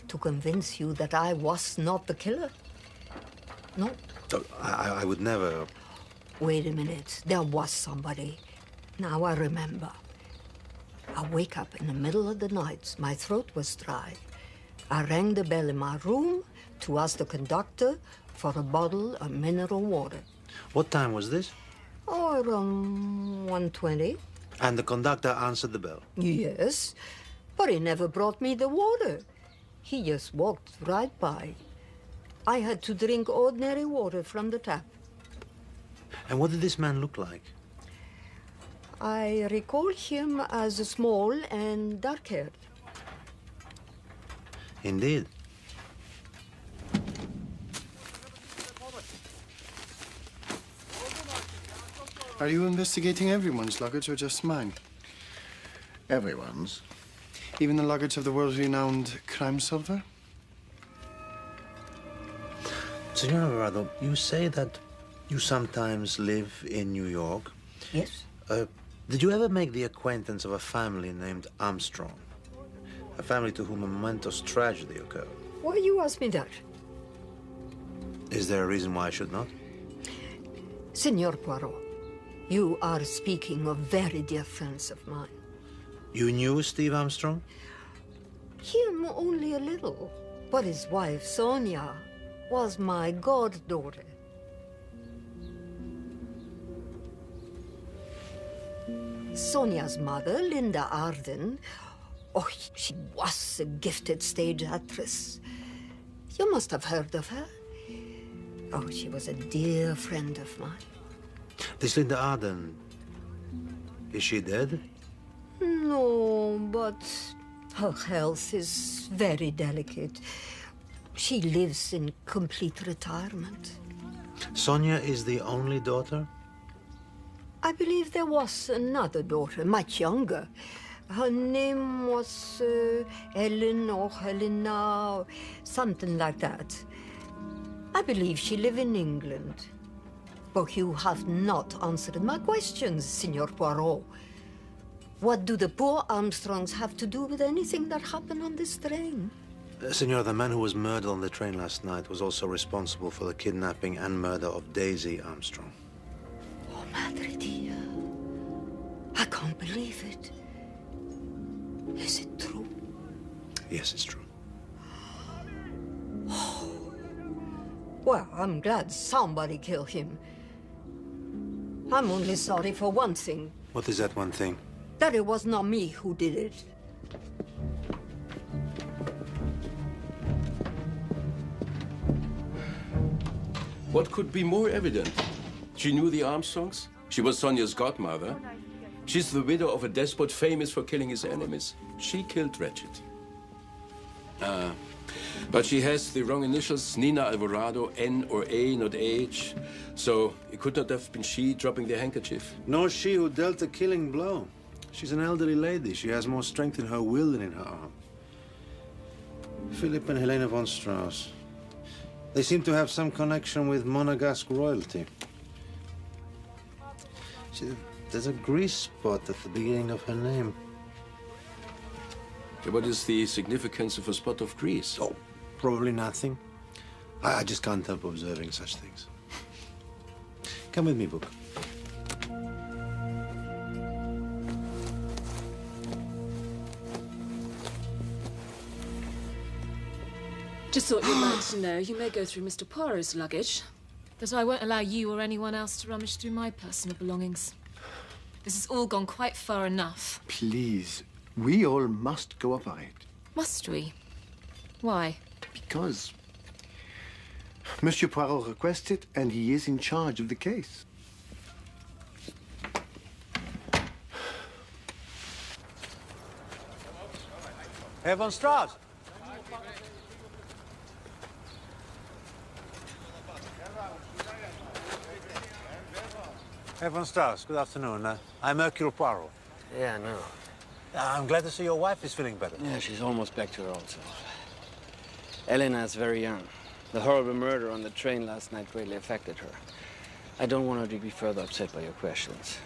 to convince you that I was not the killer? No. Oh, I would never... Wait a minute. There was somebody. Now I remember. I wake up in the middle of the night. My throat was dry. I rang the bell in my room to ask the conductor for a bottle of mineral water. What time was this? Oh, around 1:20. And the conductor answered the bell? Yes, but he never brought me the water. He just walked right by. I had to drink ordinary water from the tap. And what did this man look like? I recall him as small and dark-haired. Indeed. Are you investigating everyone's luggage or just mine? Everyone's. Even the luggage of the world-renowned crime solver? Senora Alvarado, you say that you sometimes live in New York. Yes. Did you ever make the acquaintance of a family named Armstrong? A family to whom a momentous tragedy occurred? Why you ask me that? Is there a reason why I should not? Senor Poirot, you are speaking of very dear friends of mine. You knew Steve Armstrong? Him only a little, but his wife, Sonia, was my goddaughter. Sonia's mother, Linda Arden, oh, she was a gifted stage actress. You must have heard of her. Oh, she was a dear friend of mine. This Linda Arden, is she dead? No, but her health is very delicate. She lives in complete retirement. Sonia is the only daughter? I believe there was another daughter, much younger. Her name was Ellen or Helena, something like that. I believe she lived in England. But you have not answered my questions, Signor Poirot. What do the poor Armstrongs have to do with anything that happened on this train? Senor, the man who was murdered on the train last night was also responsible for the kidnapping and murder of Daisy Armstrong. Oh, Madre Dia. I can't believe it. Is it true? Yes, it's true. Oh. Well, I'm glad somebody killed him. I'm only sorry for one thing. What is that one thing? That it was not me who did it. What could be more evident? She knew the Armstrongs. She was Sonia's godmother. She's the widow of a despot famous for killing his enemies. She killed Ratchet. But she has the wrong initials, Nina Alvarado, N or A, not H. So it could not have been she dropping the handkerchief. Nor she who dealt the killing blow. She's an elderly lady. She has more strength in her will than in her arm. Philip and Helena von Strauss. They seem to have some connection with Monegasque royalty. There's a grease spot at the beginning of her name. What is the significance of a spot of grease? Oh, probably nothing. I just can't help observing such things. Come with me, Book. Just thought you'd like to know. You may go through Mr. Poirot's luggage, but I won't allow you or anyone else to rummage through my personal belongings. This has all gone quite far enough. Please, we all must cooperate. Must we? Why? Because Monsieur Poirot requested, and he is in charge of the case. Herr von Strauss. Herr von Strauss, good afternoon. I'm Hercule Poirot. Yeah, I know. I'm glad to see your wife is feeling better. Yeah, she's almost back to her old self. Elena is very young. The horrible murder on the train last night greatly affected her. I don't want her to be further upset by your questions.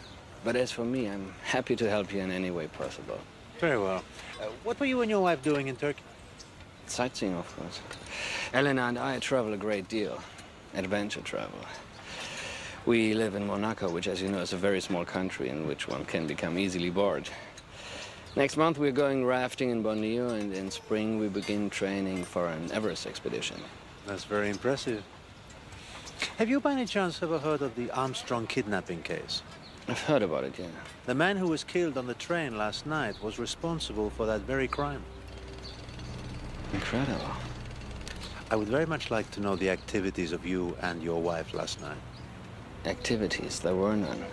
But as for me, I'm happy to help you in any way possible. Very well. What were you and your wife doing in Turkey? Sightseeing, of course. Elena and I travel a great deal. Adventure travel. We live in Monaco, which, as you know, is a very small country in which one can become easily bored. Next month, we're going rafting in Borneo, and in spring, we begin training for an Everest expedition. That's very impressive. Have you by any chance ever heard of the Armstrong kidnapping case? I've heard about it, yeah. The man who was killed on the train last night was responsible for that very crime. Incredible. I would very much like to know the activities of you and your wife last night. Activities? There were none.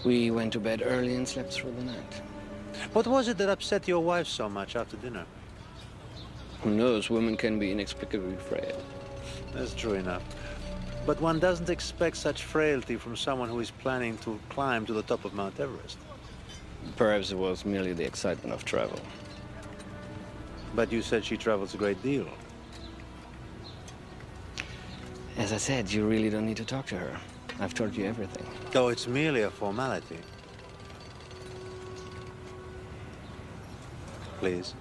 We went to bed early and slept through the night. What was it that upset your wife so much after dinner? Who knows? Women can be inexplicably frail. That's true enough. But one doesn't expect such frailty from someone who is planning to climb to the top of Mount Everest. Perhaps it was merely the excitement of travel. But you said she travels a great deal. As I said, you really don't need to talk to her. I've told you everything. Though it's merely a formality. Please.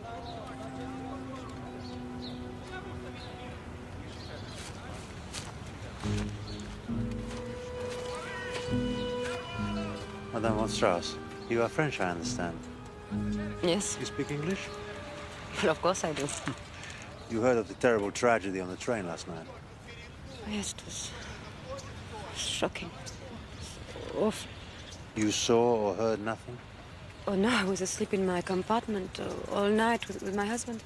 Madame von Strauss, you are French, I understand. Yes. You speak English? Well, of course I do. You heard of the terrible tragedy on the train last night? Yes, it was shocking. So awful. You saw or heard nothing? Oh, no, I was asleep in my compartment all night with my husband.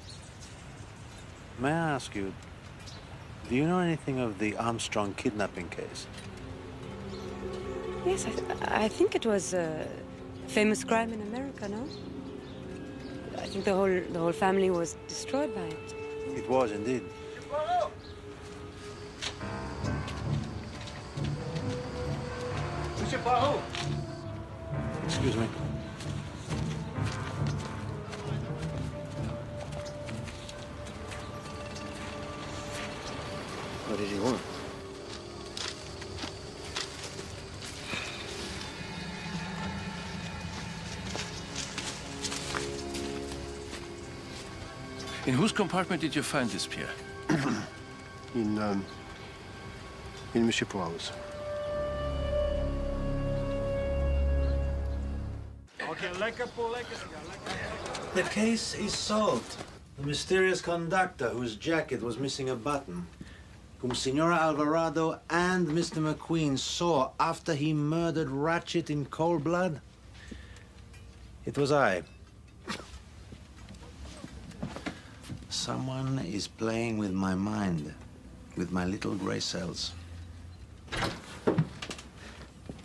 May I ask you, do you know anything of the Armstrong kidnapping case? Yes, I think it was a famous crime in America, no? I think the whole family was destroyed by it. It was indeed. Monsieur Poirot! Excuse me. What did he want? In whose compartment did you find this, Pierre? in Monsieur Poirot's. The case is solved. The mysterious conductor whose jacket was missing a button, whom Signora Alvarado and Mr. McQueen saw after he murdered Ratchet in cold blood. It was I. Someone is playing with my mind, with my little gray cells.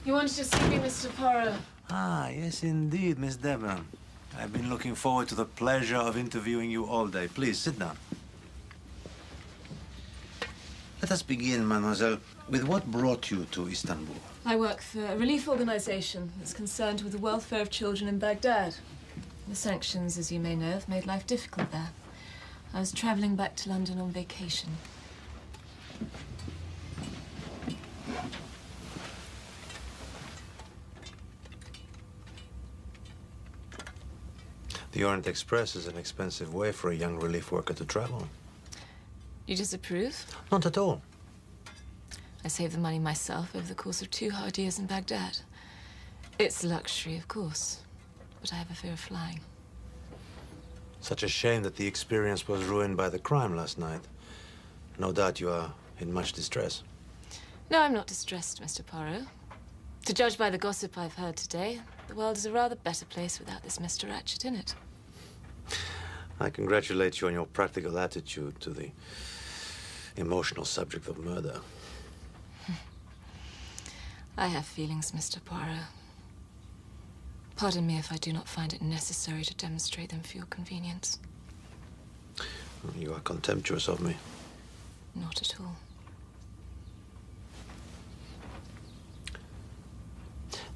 You wanted to see me, Mr. Poirot? Ah, yes, indeed, Miss Devon. I've been looking forward to the pleasure of interviewing you all day. Please, sit down. Let us begin, mademoiselle, with what brought you to Istanbul. I work for a relief organization that's concerned with the welfare of children in Baghdad. The sanctions, as you may know, have made life difficult there. I was traveling back to London on vacation. The Orient Express is an expensive way for a young relief worker to travel. You disapprove? Not at all. I saved the money myself over the course of 2 hard years in Baghdad. It's luxury, of course, but I have a fear of flying. Such a shame that the experience was ruined by the crime last night. No doubt you are in much distress. No, I'm not distressed, Mr. Poirot. To judge by the gossip I've heard today, the world is a rather better place without this Mr. Ratchet in it. I congratulate you on your practical attitude to the emotional subject of murder. I have feelings, Mr. Poirot. Pardon me if I do not find it necessary to demonstrate them for your convenience. You are contemptuous of me. Not at all.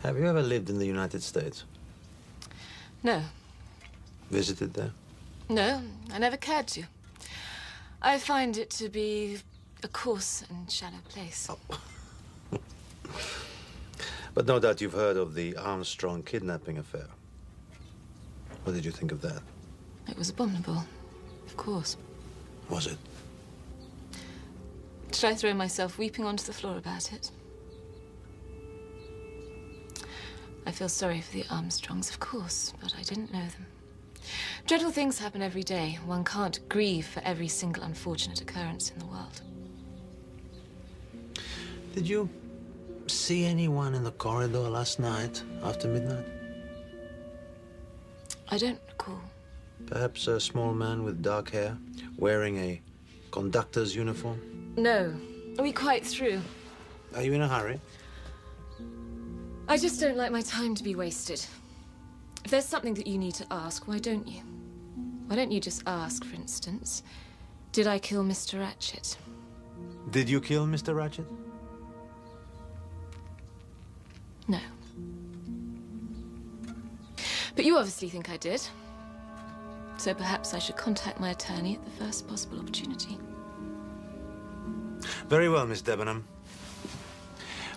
Have you ever lived in the United States? No. Visited there? No, I never cared to. I find it to be a coarse and shallow place. Oh. But no doubt you've heard of the Armstrong kidnapping affair. What did you think of that? It was abominable, of course. Was it? Did I throw myself weeping onto the floor about it? I feel sorry for the Armstrongs, of course, but I didn't know them. Dreadful things happen every day. One can't grieve for every single unfortunate occurrence in the world. Did you see anyone in the corridor last night after midnight? I don't recall. Perhaps a small man with dark hair, wearing a conductor's uniform? No. Are we quite through? Are you in a hurry? I just don't like my time to be wasted. If there's something that you need to ask, why don't you? Why don't you just ask, for instance, did I kill Mr. Ratchet? Did you kill Mr. Ratchet? No. But you obviously think I did. So perhaps I should contact my attorney at the first possible opportunity. Very well, Miss Debenham.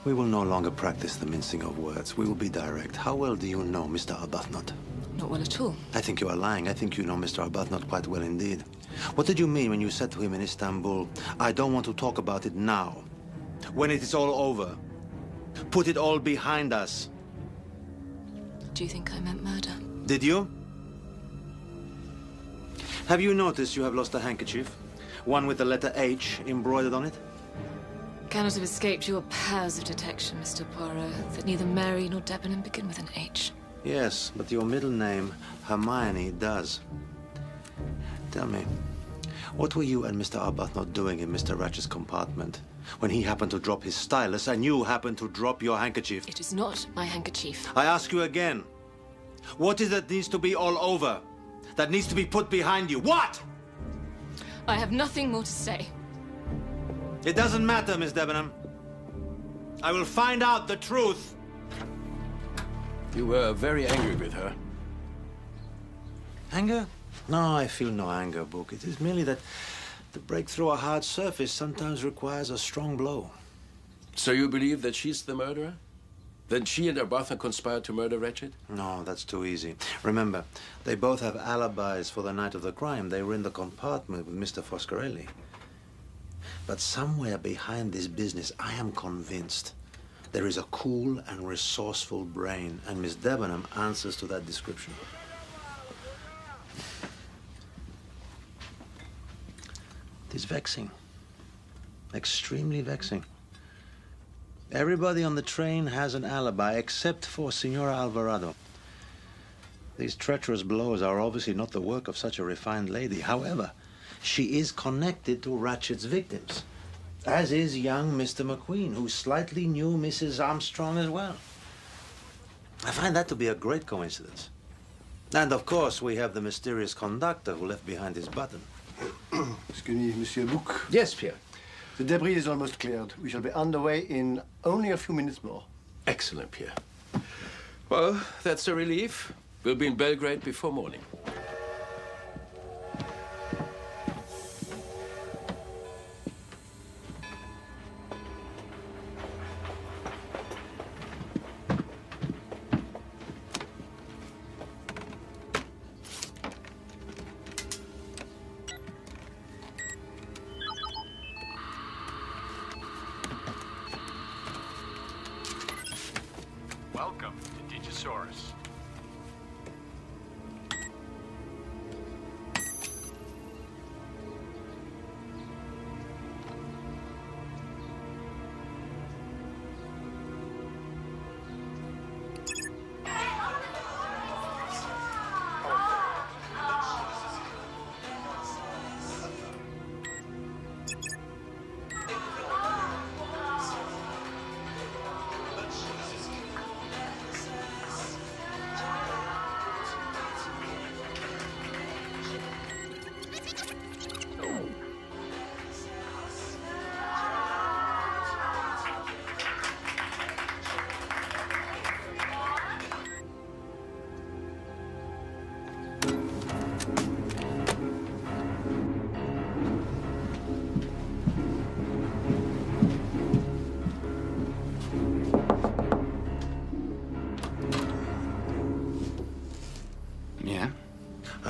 We will no longer practice the mincing of words. We will be direct. How well do you know Mr. Arbuthnot? Not well at all. I think you are lying. I think you know Mr. Arbuthnot quite well indeed. What did you mean when you said to him in Istanbul, I don't want to talk about it now, when it is all over? Put it all behind us. Do you think I meant murder? Did you? Have you noticed you have lost a handkerchief? One with the letter H embroidered on it? Cannot have escaped your powers of detection, Mr. Poirot, that neither Mary nor Debenham begin with an H. Yes, but your middle name, Hermione, does. Tell me, what were you and Mr. Arbuthnot doing in Mr. Ratchet's compartment when he happened to drop his stylus and you happened to drop your handkerchief? It is not my handkerchief. I ask you again, what is that needs to be all over? That needs to be put behind you? What? I have nothing more to say. It doesn't matter, Miss Debenham. I will find out the truth. You were very angry with her. Anger? No, I feel no anger, Book. It is merely that to break through a hard surface sometimes requires a strong blow. So you believe that she's the murderer? Then she and Arbuthnot conspired to murder Ratchet? No, that's too easy. Remember, they both have alibis for the night of the crime. They were in the compartment with Mr. Foscarelli. But somewhere behind this business, I am convinced, there is a cool and resourceful brain, and Miss Debenham answers to that description. It is vexing. Extremely vexing. Everybody on the train has an alibi, except for Signora Alvarado. These treacherous blows are obviously not the work of such a refined lady. However, she is connected to Ratchet's victims, as is young Mr. McQueen, who slightly knew Mrs. Armstrong as well. I find that to be a great coincidence. And of course, we have the mysterious conductor who left behind his button. Excuse me, Monsieur Book. Yes, Pierre. The debris is almost cleared. We shall be underway in only a few minutes more. Excellent, Pierre. Well, that's a relief. We'll be in Belgrade before morning. Welcome to Digisaurus.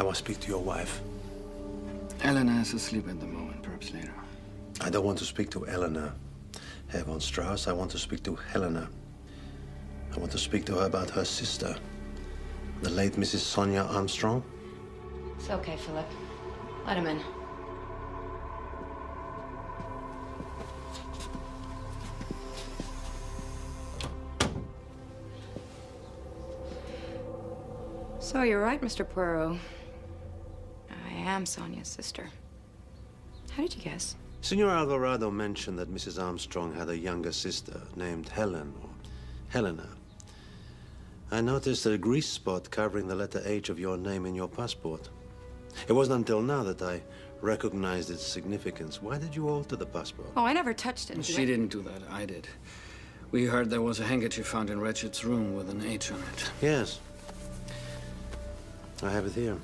must speak to your wife. Elena is asleep at the moment, perhaps later. I don't want to speak to Eleanor, Herr von Strauss. I want to speak to Helena. I want to speak to her about her sister, the late Mrs. Sonia Armstrong. It's okay, Philip. Let him in. So you're right, Mr. Poirot. I am Sonia's sister. How did you guess? Senor Alvarado mentioned that Mrs. Armstrong had a younger sister named Helen, or Helena. I noticed a grease spot covering the letter H of your name in your passport. It wasn't until now that I recognized its significance. Why did you alter the passport? Oh, I never touched it. She didn't do that. I did. We heard there was a handkerchief found in Ratchet's room with an H on it. Yes. I have it here.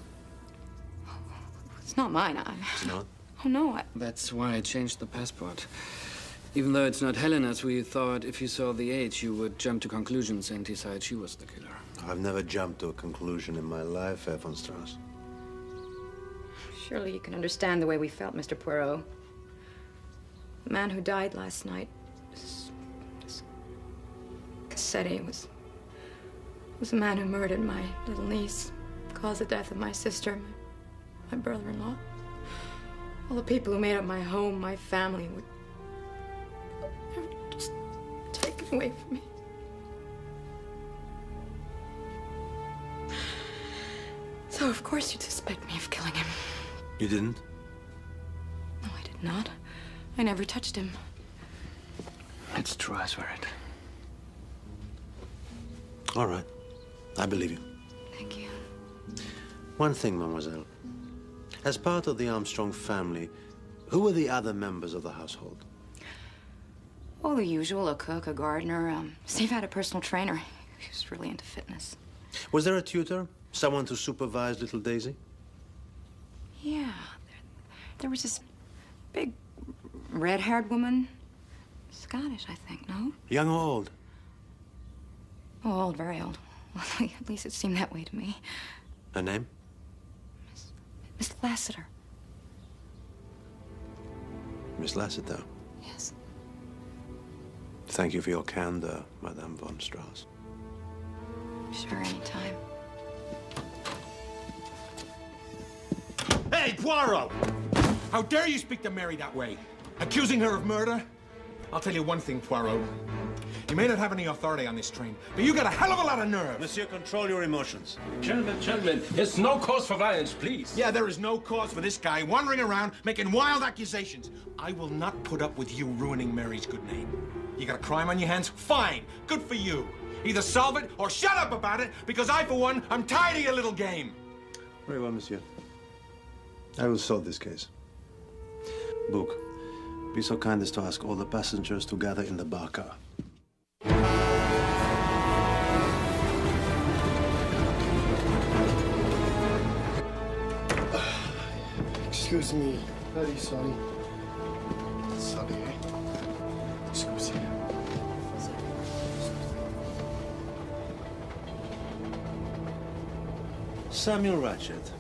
It's not mine. It's not? Oh, no. That's why I changed the passport. Even though it's not Helena's, we thought if you saw the H, you would jump to conclusions and decide she was the killer. I've never jumped to a conclusion in my life, Herr von Strauss. Surely you can understand the way we felt, Mr. Poirot. The man who died last night, this Cassetti, was the man who murdered my little niece, caused the death of my sister, my brother-in-law. All the people who made up my home, my family, would just take it away from me. So, of course, you'd suspect me of killing him. You didn't? No, I did not. I never touched him. It's true, I swear it. All right. I believe you. Thank you. One thing, mademoiselle. As part of the Armstrong family, who were the other members of the household? Oh, the usual, a cook, a gardener. Steve had a personal trainer. He was really into fitness. Was there a tutor? Someone to supervise little Daisy? Yeah. There was this big red-haired woman. Scottish, I think, no? Young or old? Oh, old, very old. Well, at least it seemed that way to me. Her name? Miss Lassiter. Miss Lassiter. Yes. Thank you for your candor, Madame von Strauss. Sure, anytime. Hey, Poirot! How dare you speak to Mary that way? Accusing her of murder? I'll tell you one thing, Poirot. You may not have any authority on this train, but you got a hell of a lot of nerve. Monsieur, control your emotions. Gentlemen, there's no cause for violence, please. Yeah, there is no cause for this guy wandering around making wild accusations. I will not put up with you ruining Mary's good name. You got a crime on your hands? Fine. Good for you. Either solve it or shut up about it, because I, for one, I'm tired of your little game. Very well, monsieur. I will solve this case. Book, be so kind as to ask all the passengers to gather in the bar car. Excuse me. Very sorry. Sorry, eh? Excuse me. Samuel Ratchet.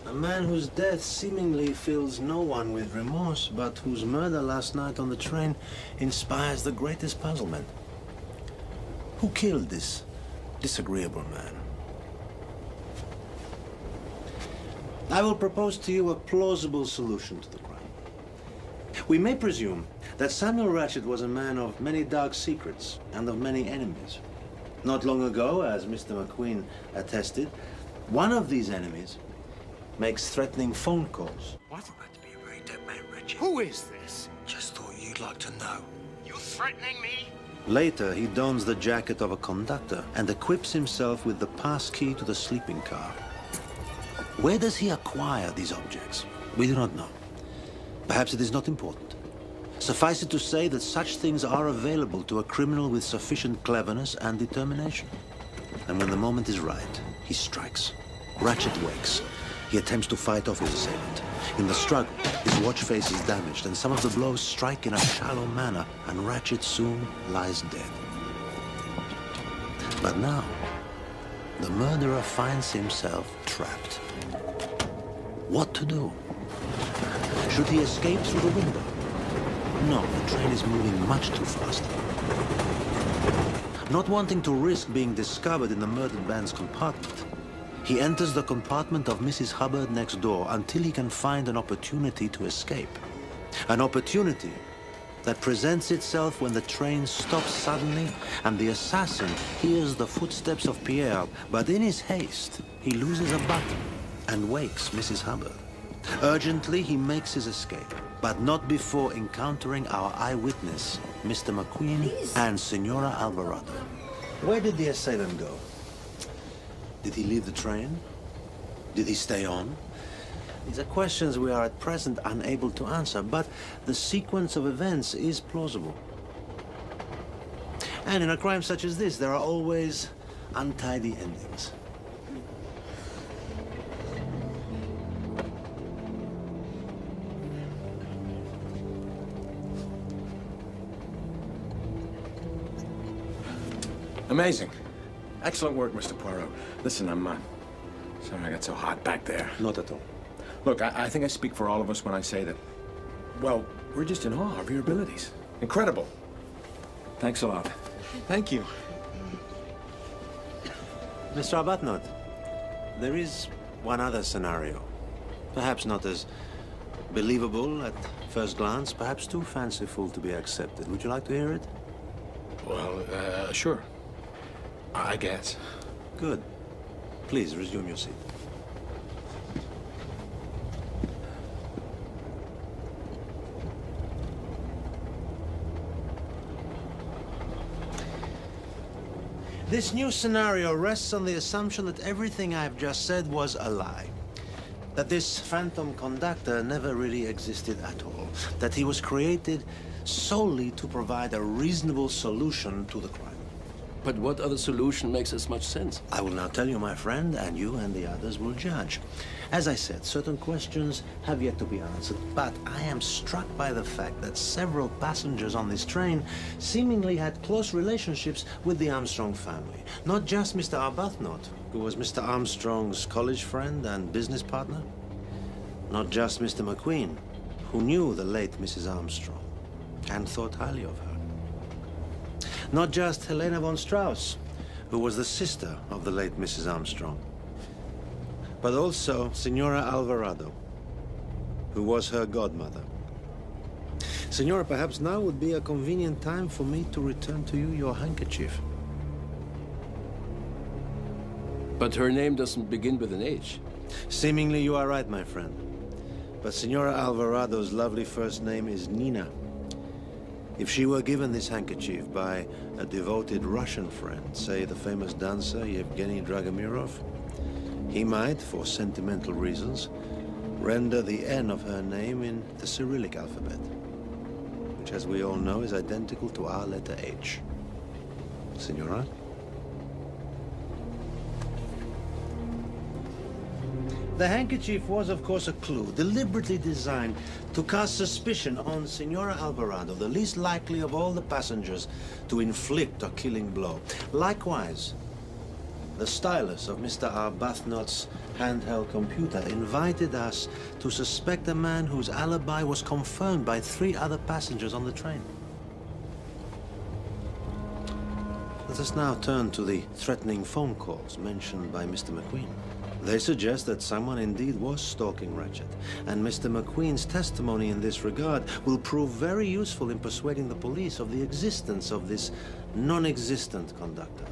A man whose death seemingly fills no one with remorse, but whose murder last night on the train inspires the greatest puzzlement. Who killed this disagreeable man? I will propose to you a plausible solution to the crime. We may presume that Samuel Ratchet was a man of many dark secrets and of many enemies. Not long ago, as Mr. McQueen attested, one of these enemies makes threatening phone calls. What? About to be a very dead man, Reggie. Who is this? Just thought you'd like to know. You threatening me? Later, he dons the jacket of a conductor and equips himself with the pass key to the sleeping car. Where does he acquire these objects? We do not know. Perhaps it is not important. Suffice it to say that such things are available to a criminal with sufficient cleverness and determination. And when the moment is right, he strikes. Ratchet wakes. He attempts to fight off his assailant. In the struggle, his watch face is damaged, and some of the blows strike in a shallow manner, and Ratchet soon lies dead. But now, the murderer finds himself trapped. What to do? Should he escape through the window? No, the train is moving much too fast. Not wanting to risk being discovered in the murdered man's compartment, he enters the compartment of Mrs. Hubbard next door until he can find an opportunity to escape. An opportunity that presents itself when the train stops suddenly and the assassin hears the footsteps of Pierre, but in his haste, he loses a button and wakes Mrs. Hubbard. Urgently, he makes his escape, but not before encountering our eyewitness, Mr. McQueen and Senora Alvarado. Where did the assailant go? Did he leave the train? Did he stay on? These are questions we are at present unable to answer, but the sequence of events is plausible. And in a crime such as this, there are always untidy endings. Amazing. Excellent work, Mr. Poirot. Listen, I'm sorry I got so hot back there. Not at all. Look, I think I speak for all of us when I say that, well, we're just in awe of your abilities. Incredible. Thanks a lot. Thank you. Mr. Arbuthnot, there is one other scenario. Perhaps not as believable at first glance, perhaps too fanciful to be accepted. Would you like to hear it? Well, sure. I guess. Good. Please resume your seat. This new scenario rests on the assumption that everything I've just said was a lie. That this phantom conductor never really existed at all. That he was created solely to provide a reasonable solution to the crime. But what other solution makes as much sense? I will now tell you, my friend, and you and the others will judge. As I said, certain questions have yet to be answered, but I am struck by the fact that several passengers on this train seemingly had close relationships with the Armstrong family. Not just Mr. Arbuthnot, who was Mr. Armstrong's college friend and business partner. Not just Mr. McQueen, who knew the late Mrs. Armstrong and thought highly of her. Not just Helena von Strauss, who was the sister of the late Mrs. Armstrong, but also Senora Alvarado, who was her godmother. Senora, perhaps now would be a convenient time for me to return to you your handkerchief. But her name doesn't begin with an H. Seemingly you are right, my friend. But Senora Alvarado's lovely first name is Nina. If she were given this handkerchief by a devoted Russian friend, say the famous dancer Yevgeny Dragomirov, he might, for sentimental reasons, render the N of her name in the Cyrillic alphabet, which, as we all know, is identical to our letter H. Senora? The handkerchief was, of course, a clue, deliberately designed to cast suspicion on Senora Alvarado, the least likely of all the passengers to inflict a killing blow. Likewise, the stylus of Mr. Arbuthnot's handheld computer invited us to suspect a man whose alibi was confirmed by 3 other passengers on the train. Let us now turn to the threatening phone calls mentioned by Mr. McQueen. They suggest that someone indeed was stalking Ratchet, and Mr. McQueen's testimony in this regard will prove very useful in persuading the police of the existence of this non-existent conductor.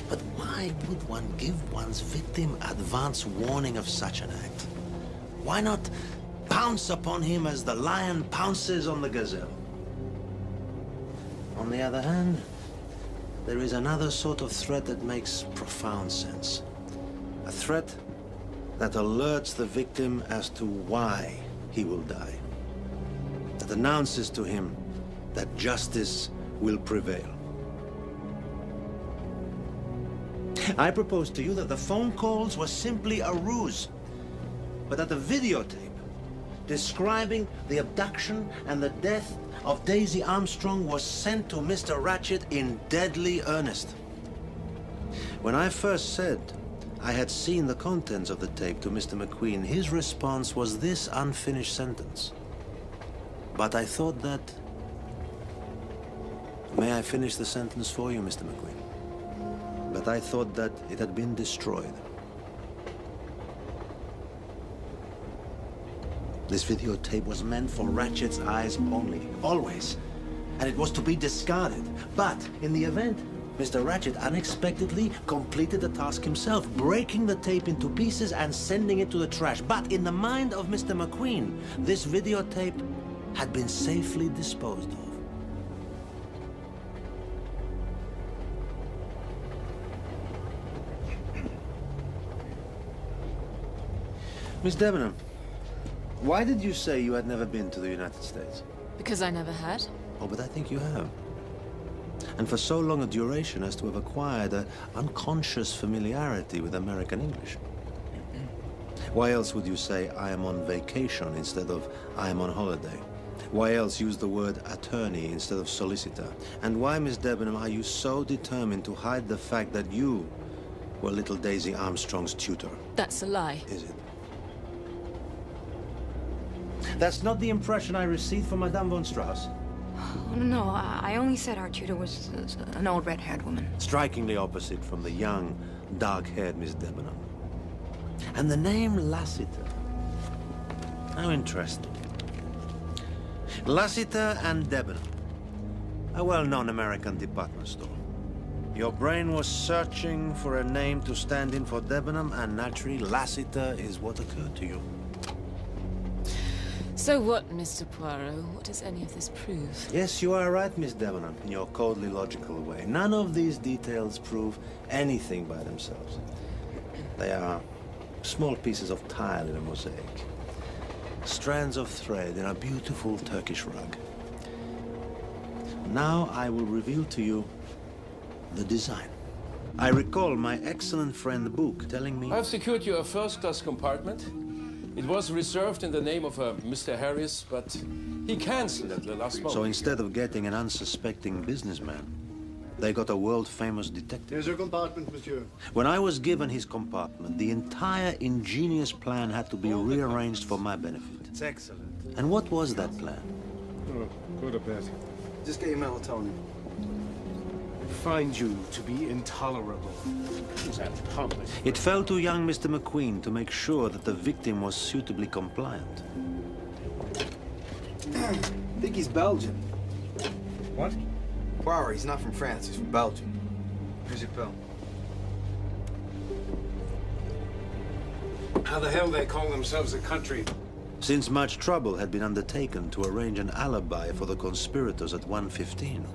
But why would one give one's victim advance warning of such an act? Why not pounce upon him as the lion pounces on the gazelle? On the other hand, there is another sort of threat that makes profound sense. A threat that alerts the victim as to why he will die. That announces to him that justice will prevail. I propose to you that the phone calls were simply a ruse, but that the videotape describing the abduction and the death of Daisy Armstrong was sent to Mr. Ratchet in deadly earnest. When I first said I had seen the contents of the tape to Mr. McQueen, his response was this unfinished sentence. But I thought that... May I finish the sentence for you, Mr. McQueen? But I thought that it had been destroyed. This videotape was meant for Ratchet's eyes only, always. And it was to be discarded. But in the event, Mr. Ratchet unexpectedly completed the task himself, breaking the tape into pieces and sending it to the trash. But in the mind of Mr. McQueen, this videotape had been safely disposed of. Miss Debenham, why did you say you had never been to the United States? Because I never had. Oh, but I think you have. And for so long a duration as to have acquired an unconscious familiarity with American English. Why else would you say, I am on vacation instead of I am on holiday? Why else use the word attorney instead of solicitor? And why, Miss Debenham, are you so determined to hide the fact that you were little Daisy Armstrong's tutor? That's a lie. Is it? That's not the impression I received from Madame von Strauss. Oh, no, I only said our tutor was an old red-haired woman. Strikingly opposite from the young, dark-haired Miss Debenham. And the name Lassiter. How interesting. Lassiter and Debenham. A well-known American department store. Your brain was searching for a name to stand in for Debenham, and naturally Lassiter is what occurred to you. So what, Mr. Poirot? What does any of this prove? Yes, you are right, Miss Debenham, in your coldly logical way. None of these details prove anything by themselves. They are small pieces of tile in a mosaic. Strands of thread in a beautiful Turkish rug. Now I will reveal to you the design. I recall my excellent friend Book telling me... I've secured you a first-class compartment. It was reserved in the name of Mr. Harris, but he cancelled at the last moment. So instead of getting an unsuspecting businessman, they got a world-famous detective. Here's your compartment, monsieur. When I was given his compartment, the entire ingenious plan had to be rearranged for my benefit. It's excellent. And what was that plan? Oh, go to bed. Just get your melatonin. I find you to be intolerable. Is that public? It fell to young Mr. McQueen to make sure that the victim was suitably compliant. I think he's Belgian. What? Poirot, he's not from France, he's from Belgium. Here's your pill. How the hell they call themselves a country? Since much trouble had been undertaken to arrange an alibi for the conspirators at 1:15,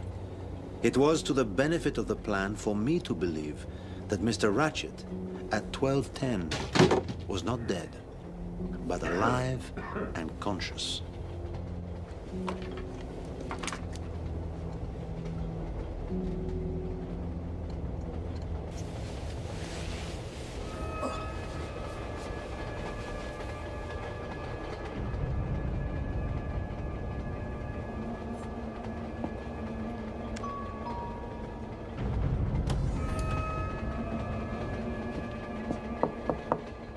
it was to the benefit of the plan for me to believe that Mr. Ratchet, at 12:10, was not dead, but alive and conscious.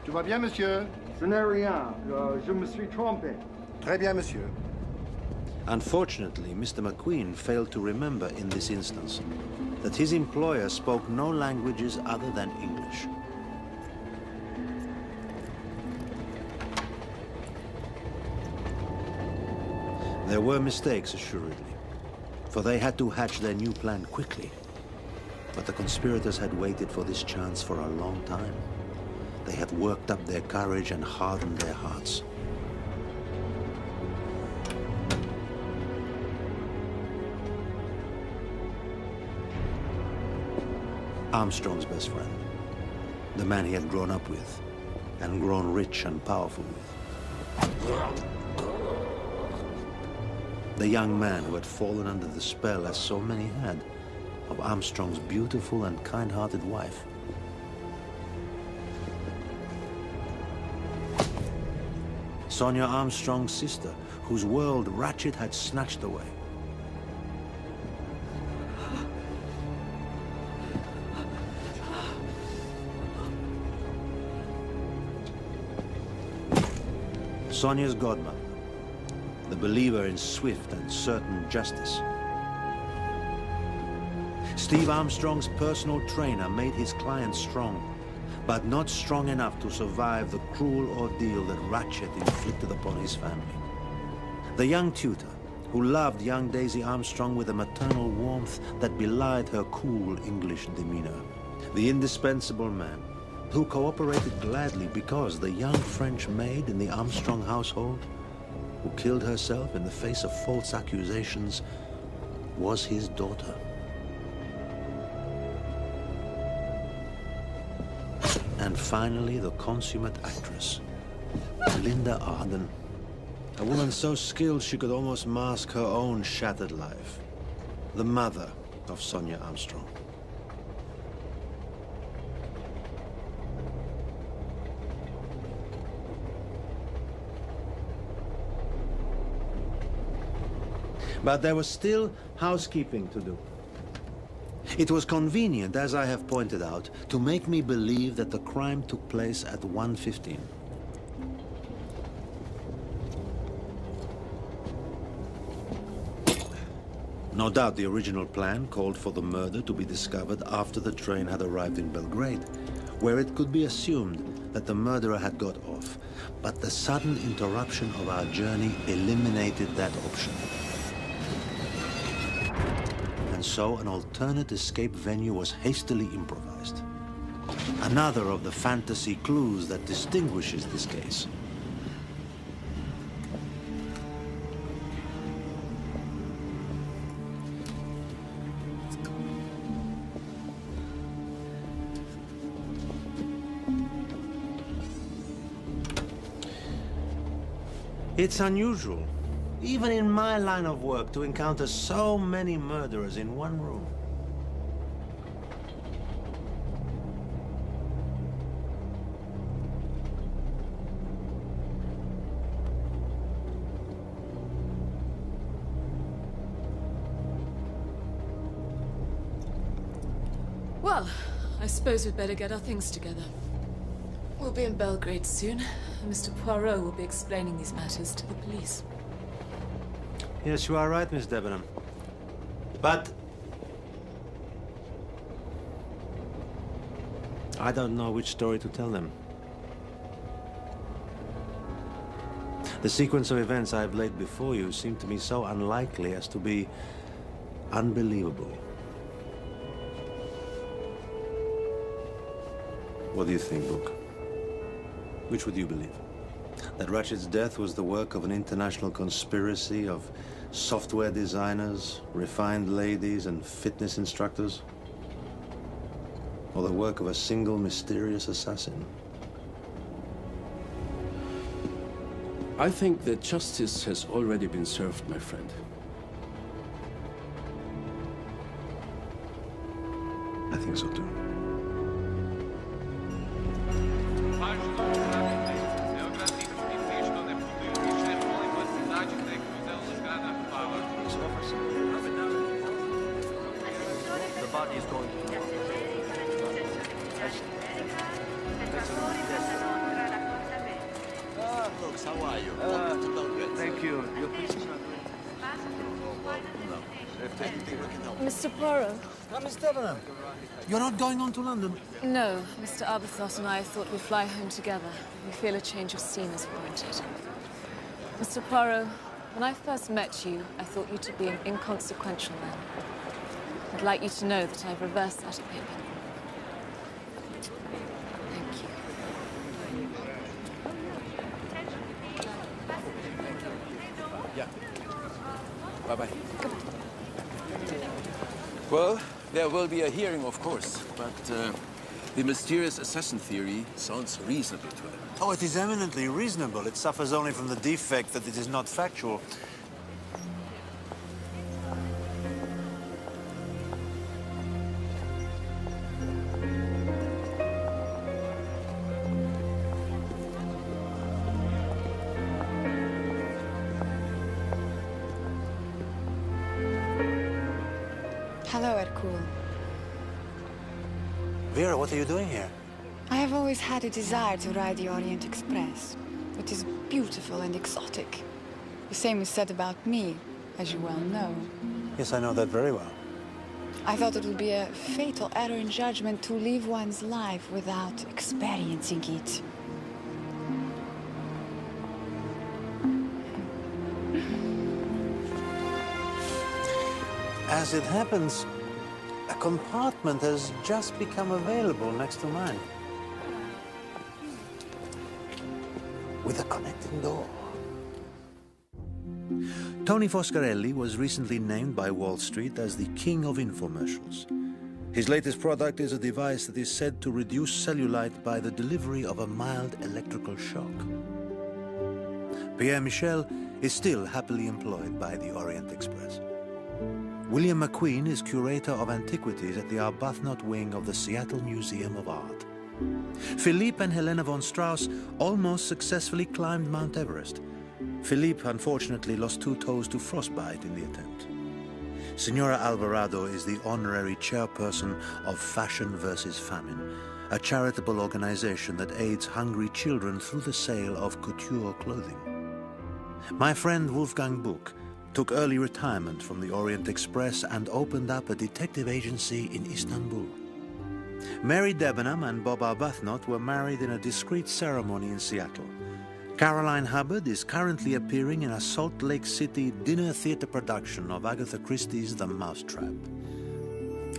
Tout va bien, monsieur? Ce n'est rien. Je me suis trompé. Très bien, monsieur. Unfortunately, Mr. McQueen failed to remember in this instance that his employer spoke no languages other than English. There were mistakes, assuredly, for they had to hatch their new plan quickly. But the conspirators had waited for this chance for a long time. They had worked up their courage and hardened their hearts. Armstrong's best friend, the man he had grown up with, and grown rich and powerful with. The young man who had fallen under the spell, as so many had, of Armstrong's beautiful and kind-hearted wife. Sonia Armstrong's sister, whose world Ratchet had snatched away. Sonia's godmother, the believer in swift and certain justice. Steve Armstrong's personal trainer made his client strong, but not strong enough to survive the cruel ordeal that Ratchet inflicted upon his family. The young tutor, who loved young Daisy Armstrong with a maternal warmth that belied her cool English demeanor. The indispensable man, who cooperated gladly because the young French maid in the Armstrong household, who killed herself in the face of false accusations, was his daughter. And finally, the consummate actress, Linda Arden. A woman so skilled she could almost mask her own shattered life. The mother of Sonia Armstrong. But there was still housekeeping to do. It was convenient, as I have pointed out, to make me believe that the crime took place at 1:15. No doubt the original plan called for the murder to be discovered after the train had arrived in Belgrade, where it could be assumed that the murderer had got off. But the sudden interruption of our journey eliminated that option. And so an alternate escape venue was hastily improvised. Another of the fantasy clues that distinguishes this case. It's unusual, even in my line of work, to encounter so many murderers in one room. Well, I suppose we'd better get our things together. We'll be in Belgrade soon, and Mr. Poirot will be explaining these matters to the police. Yes, you are right, Miss Debenham. But I don't know which story to tell them. The sequence of events I've laid before you seem to me so unlikely as to be unbelievable. What do you think, Book? Which would you believe? That Ratchet's death was the work of an international conspiracy of software designers, refined ladies, and fitness instructors? Or the work of a single mysterious assassin? I think that justice has already been served, my friend. I think so too. Mr. Poirot. Miss Debenham, you're not going on to London? No, Mr. Arbuthnot and I thought we'd fly home together. We feel a change of scene is warranted. Mr. Poirot, when I first met you, I thought you to be an inconsequential man. I'd like you to know that I've reversed that opinion. Thank you. Yeah. Bye-bye. Well, there will be a hearing, of course, but the mysterious assassin theory sounds reasonable to them. Oh, it is eminently reasonable. It suffers only from the defect that it is not factual. Hello, Hercule. Vera, what are you doing here? I have always had a desire to ride the Orient Express. It is beautiful and exotic. The same is said about me, as you well know. Yes, I know that very well. I thought it would be a fatal error in judgment to live one's life without experiencing it. As it happens, a compartment has just become available next to mine. With a connecting door. Tony Foscarelli was recently named by Wall Street as the king of infomercials. His latest product is a device that is said to reduce cellulite by the delivery of a mild electrical shock. Pierre Michel is still happily employed by the Orient Express. William McQueen is curator of antiquities at the Arbuthnot wing of the Seattle Museum of Art. Philippe and Helena von Strauss almost successfully climbed Mount Everest. Philippe unfortunately lost 2 toes to frostbite in the attempt. Senora Alvarado is the honorary chairperson of Fashion versus Famine, a charitable organization that aids hungry children through the sale of couture clothing. My friend Wolfgang Buch took early retirement from the Orient Express and opened up a detective agency in Istanbul. Mary Debenham and Bob Arbuthnot were married in a discreet ceremony in Seattle. Caroline Hubbard is currently appearing in a Salt Lake City dinner theater production of Agatha Christie's The Mousetrap.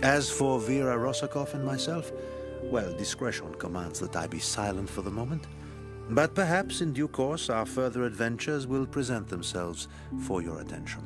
As for Vera Rossakoff and myself, well, discretion commands that I be silent for the moment. But perhaps in due course our further adventures will present themselves for your attention.